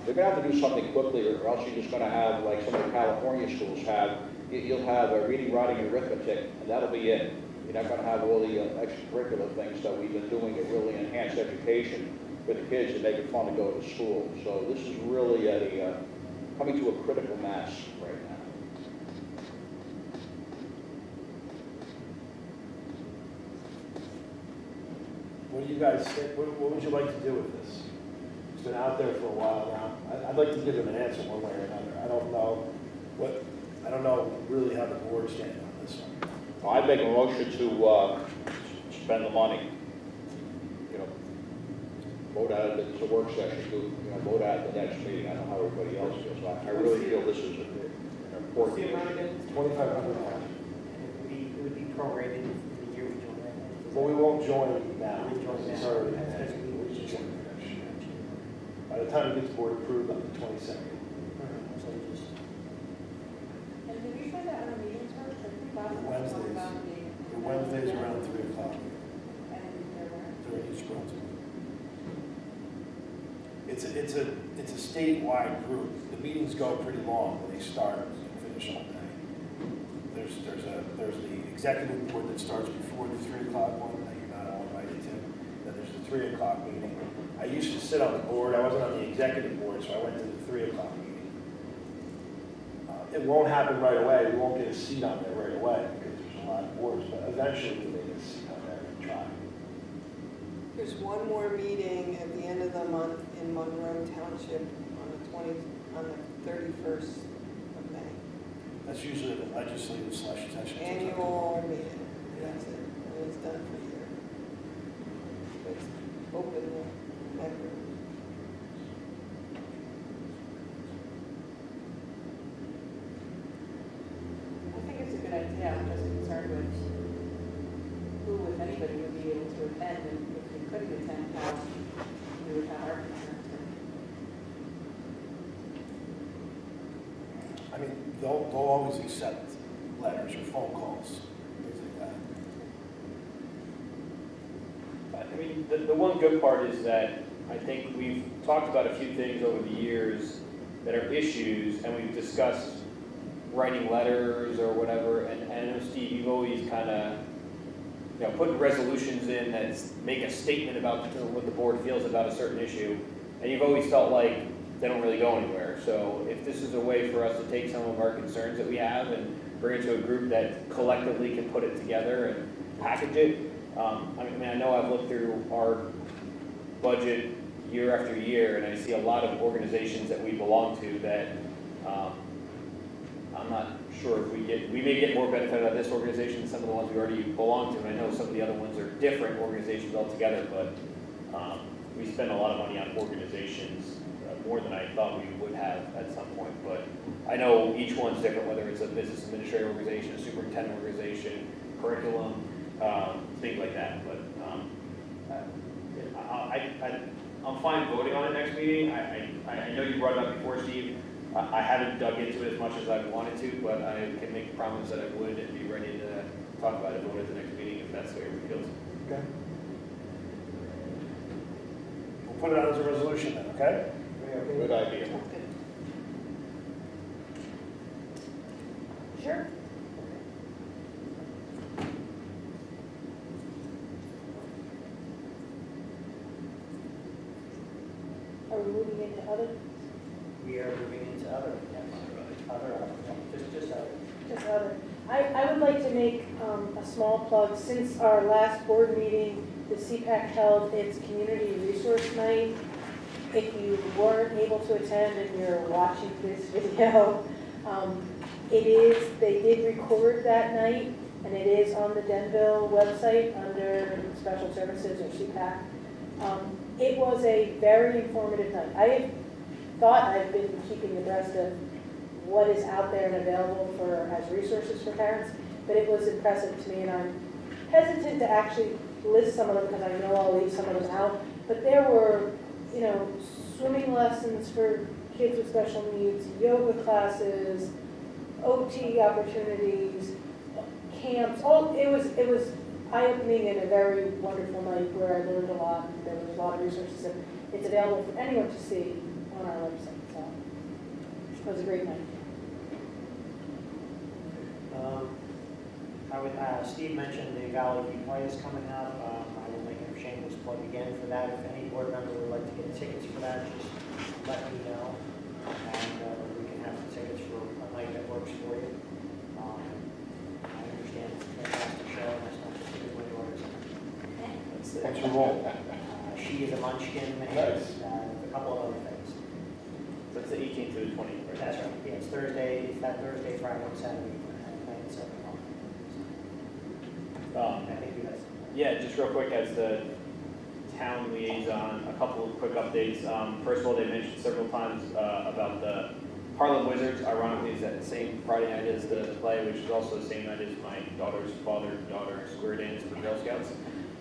they're going to have to do something quickly, or else you're just going to have, like some of the California schools have, you'll have reading, writing, and arithmetic, and that'll be it. You're not going to have all the extracurricular things that we've been doing to really enhance education for the kids and make it fun to go to school. So this is really coming to a critical mass right now. What do you guys think? What would you like to do with this? It's been out there for a while now. I'd like to give them an answer one way or another. I don't know really how the board stands on this one. Well, I'd make a motion to spend the money. Vote out if it's a work session, vote out at the next meeting. I don't know how everybody else feels. I really feel this is an important issue. $2,500. It would be prorated for the year we join that. Well, we won't join now. We join It's now. already, we just join next year. By the time it gets board approved on the 22nd. So we just, And did we find out when the meetings were? I think last time we Wednesdays. talked about meeting. The Wednesdays around 3 o'clock. And there weren't. They're in each Brunswick. It's a statewide group. The meetings go pretty long. They start and finish all day. There's the executive board that starts before the 3 o'clock one that you're not all invited to. Then there's the 3 o'clock meeting. I used to sit on the board. I wasn't on the executive board, so I went to the 3 o'clock meeting. It won't happen right away. We won't get a seat on there right away because there's a lot of boards, but eventually we'll get a seat on there and try. There's one more meeting at the end of the month in Monroe Township on the 31st of May. That's usually the legislative session. Annual meeting, that's it, and it's done for a year. It's open to everyone. I think it's a good idea. I'm just concerned with who, if anybody, would be able to attend, and if we couldn't attend, how we would have our concerns. I mean, they'll always accept letters or phone calls, things like that. I mean, the one good part is that I think we've talked about a few things over the years that are issues, and we've discussed writing letters or whatever, and I know, Steve, you've always kind of, put resolutions in that make a statement about what the board feels about a certain issue, and you've always felt like they don't really go anywhere. So if this is a way for us to take some of our concerns that we have and bring it to a group that collectively can put it together and package it, I know I've looked through our budget year after year, and I see a lot of organizations that we belong to that I'm not sure if we may get more benefit out of this organization than some of the ones we already belong to. And I know some of the other ones are different organizations altogether, but we spend a lot of money on organizations, more than I thought we would have at some point. But I know each one's different, whether it's a business administrator organization, a superintendent organization, curriculum, things like that. But I'm fine voting on it next meeting. I know you brought it up before, Steve. I haven't dug into it as much as I wanted to, but I can make a promise that I would and be ready to talk about it, vote at the next meeting if that's the way it feels. Okay. We'll put it out as a resolution then, okay? Good idea. Sure. Are we moving into other? We are moving into other, yes. Other, just other. Just other. I would like to make a small plug. Since our last board meeting, the CPAC held its community resource night. If you weren't able to attend and you're watching this video, they did record that night, and it is on the Denville website under Special Services or CPAC. It was a very informative night. I thought I've been keeping abreast of what is out there and available as resources for parents, but it was impressive to me, and I'm hesitant to actually list some of them because I know I'll leave some of them out, but there were, swimming lessons for kids with special needs, yoga classes, OT opportunities, camps, it was eye-opening and a very wonderful night where I learned a lot. There was a lot of resources, and it's available for anyone to see on our website, so it was a great night. Steve mentioned the Valley View Play is coming up. I will make a shameless plug again for that. If any board member would like to get tickets for that, just let me know, and we can have the tickets for a night that works for you. I understand it's a fantastic show, and that's not just because my daughter's in it. What's your role? She is a munchkin, and Nice. a couple of other things. So it's the 18th to the 20th, right? That's right. Yeah, it's Thursday, Friday, and Saturday, and 7 o'clock. I think you guys. Yeah, just real quick, as the town liaison, a couple of quick updates. First of all, they mentioned several times about the Harlem Wizards. Ironically, it's that same Friday night as the play, which is also the same night as my daughter's father-daughter square dance for Girl Scouts.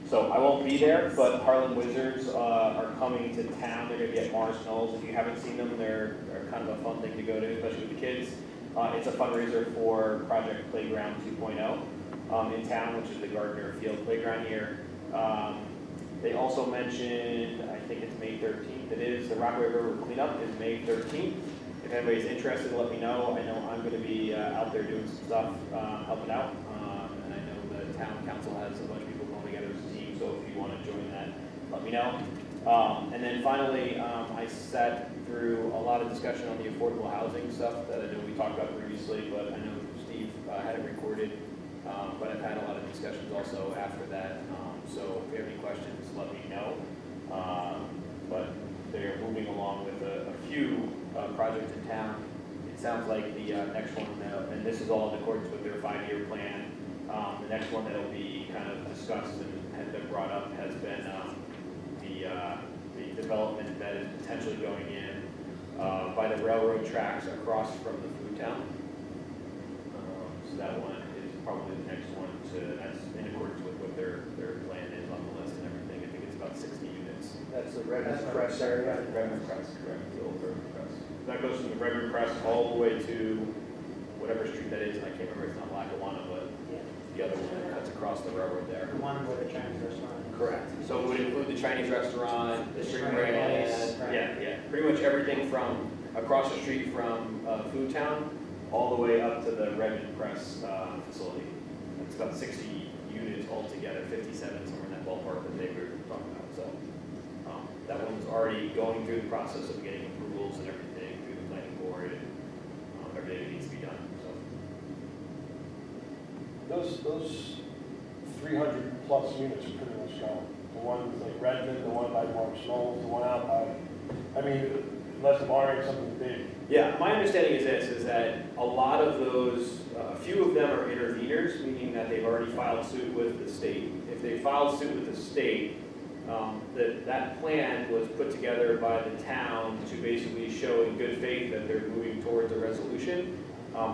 So I won't be there, but Harlem Wizards are coming to town. They're going to be at Morris Knolls. If you haven't seen them, they're kind of a fun thing to go to, especially with the kids. It's a fundraiser for Project Playground 2.0. In town, which is the Gardner Field Playground here. They also mentioned, I think it's May 13th, it is, the Rockaway River cleanup is May 13th. If anybody's interested, let me know. I know I'm going to be out there doing some stuff, helping out. And I know the town council has a bunch of people going together as a team, so if you want to join that, let me know. And then finally, I sat through a lot of discussion on the affordable housing stuff that I know we talked about previously, but I know Steve had it recorded. But I've had a lot of discussions also after that, so if you have any questions, let me know. But they're moving along with a few projects in town. It sounds like the next one, and this is all in accordance with their 5-year plan, the next one that'll be kind of discussed and has been brought up has been the development that is potentially going in by the railroad tracks across from the food town. So that one probably the next one that's in accordance with what their plan is on the list and everything. I think it's about 60 units. That's the Redmond Crest area. Redmond Crest, correct, the old Redmond Crest. That goes from the Redmond Crest all the way to whatever street that is, and I can't remember, it's not Lackawanna, but the other one that cuts across the railroad there. The one with the Chinese restaurant. Correct. So it would include the Chinese restaurant, the spring break, Right. yeah. Pretty much everything from across the street from Food Town all the way up to the Redmond Press facility. It's about 60 units altogether, 57 somewhere in that ballpark that they were talking about. So that one's already going through the process of getting approvals and everything through the planning board and everything that needs to be done. So Those 300 plus units are pretty much gone. The one like Redmond, the one by Morris Knolls, the one out by, I mean, unless I'm ordering something big. Yeah, my understanding is this, is that a lot of those, a few of them are interveners, meaning that they've already filed suit with the state. If they filed suit with the state, that plan was put together by the town to basically show in good faith that they're moving towards a resolution.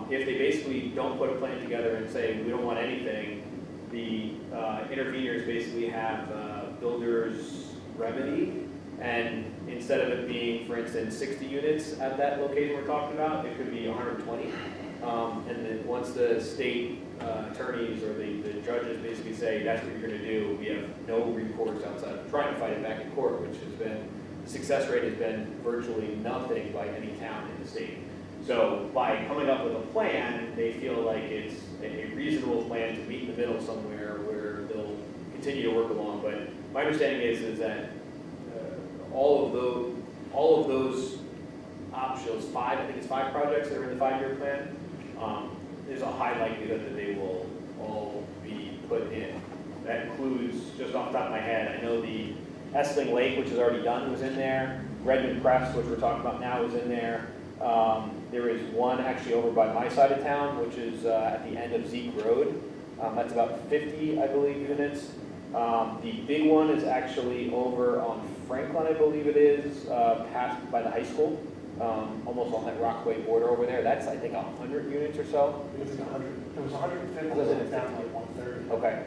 If they basically don't put a plan together and say, we don't want anything, the interveners basically have builder's remedy. And instead of it being, for instance, 60 units at that location we're talking about, it could be 120. And then once the state attorneys or the judges basically say, that's what you're going to do, we have no recourse outside of trying to fight it back in court, which has been, the success rate has been virtually nothing by any town in the state. So by coming up with a plan, they feel like it's a reasonable plan to meet in the middle somewhere where they'll continue to work along. But my understanding is that all of those options, I think it's 5 projects that are in the 5-year plan, there's a high likelihood that they will all be put in. That includes, just off the top of my head, I know the Essling Lake, which is already done, was in there. Redmond Crest, which we're talking about now, is in there. There is one actually over by my side of town, which is at the end of Zeke Road. That's about 50, I believe, units. The big one is actually over on Franklin, I believe it is, past by the high school, almost on that Rockaway border over there. That's, I think, 100 units or so. It was 100, it was 150, Was it? and it's down to like 130. Okay.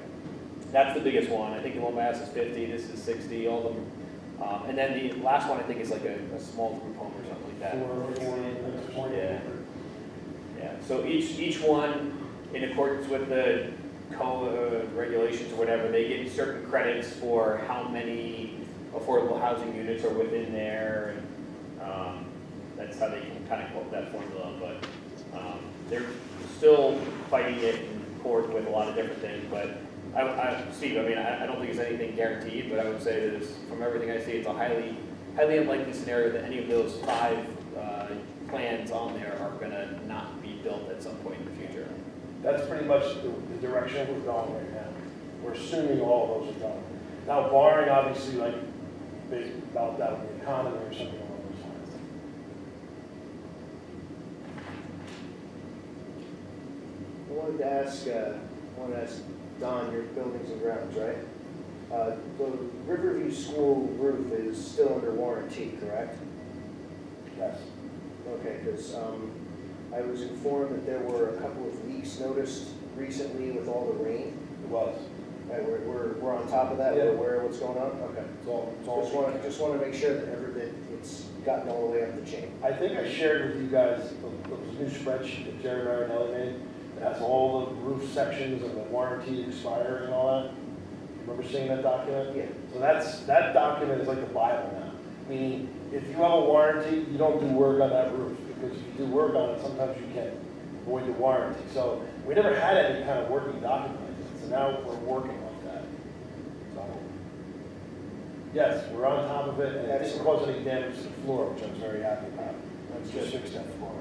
That's the biggest one. I think the one by us is 50, this is 60, all of them. And then the last one, I think, is like a small group home or something like that. 40. Yeah. Yeah, so each one, in accordance with the regulations or whatever, they get certain credits for how many affordable housing units are within there, and that's how they can kind of come up with that formula, but they're still fighting it in court with a lot of different things, but Steve, I mean, I don't think it's anything guaranteed, but I would say that from everything I see, it's a highly unlikely scenario that any of those 5 plans on there are gonna not be built at some point in the future. That's pretty much the direction we're going right now. We're assuming all of those are going. Now barring obviously like big meltdown in the economy or something along those lines. I wanted to ask Don, your buildings and grounds, right? The Riverview School roof is still under warranty, correct? Yes. Okay, because I was informed that there were a couple of leaks noticed recently with all the rain. It was. Right, we're on top of that, Yeah. we're aware of what's going on? Okay. It's all. Just want to make sure that it's gotten all the way up the chain. I think I shared with you guys the new spreadsheet that Jerry Marinelli made. It has all the roof sections and the warranty expired and all that. Remember seeing that document? Yeah. So that document is like the Bible now. Meaning, if you have a warranty, you don't do work on that roof, because if you do work on it, sometimes you can avoid the warranty. So we never had any kind of working document like that. So now we're working like that. So, yes, we're on top of it, and it didn't cause any damage to the floor, which I'm very happy about. Let's just fix that floor.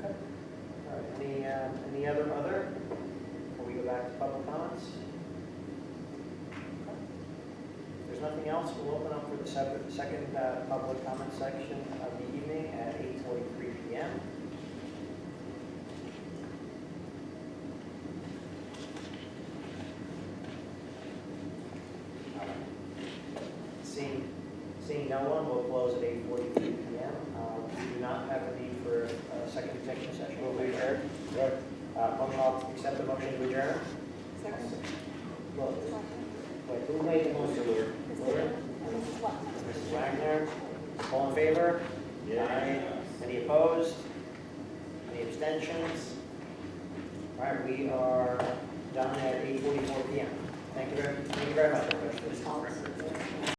All right, any other? Before we go back to public comments? If there's nothing else, we'll open up for the second public comment section of the evening at 8:43 p.m. Seeing no one, we'll close at 8:43 p.m. We do not have a need for a second executive session. Will we adjourn? Right. Motion, I'll accept the motion to adjourn. Second. Wait, who made the motion? Mrs. Wagner. All in favor? Aye. Any opposed? Any abstentions? All right, we are done at 8:44 p.m. Thank you very much, everybody.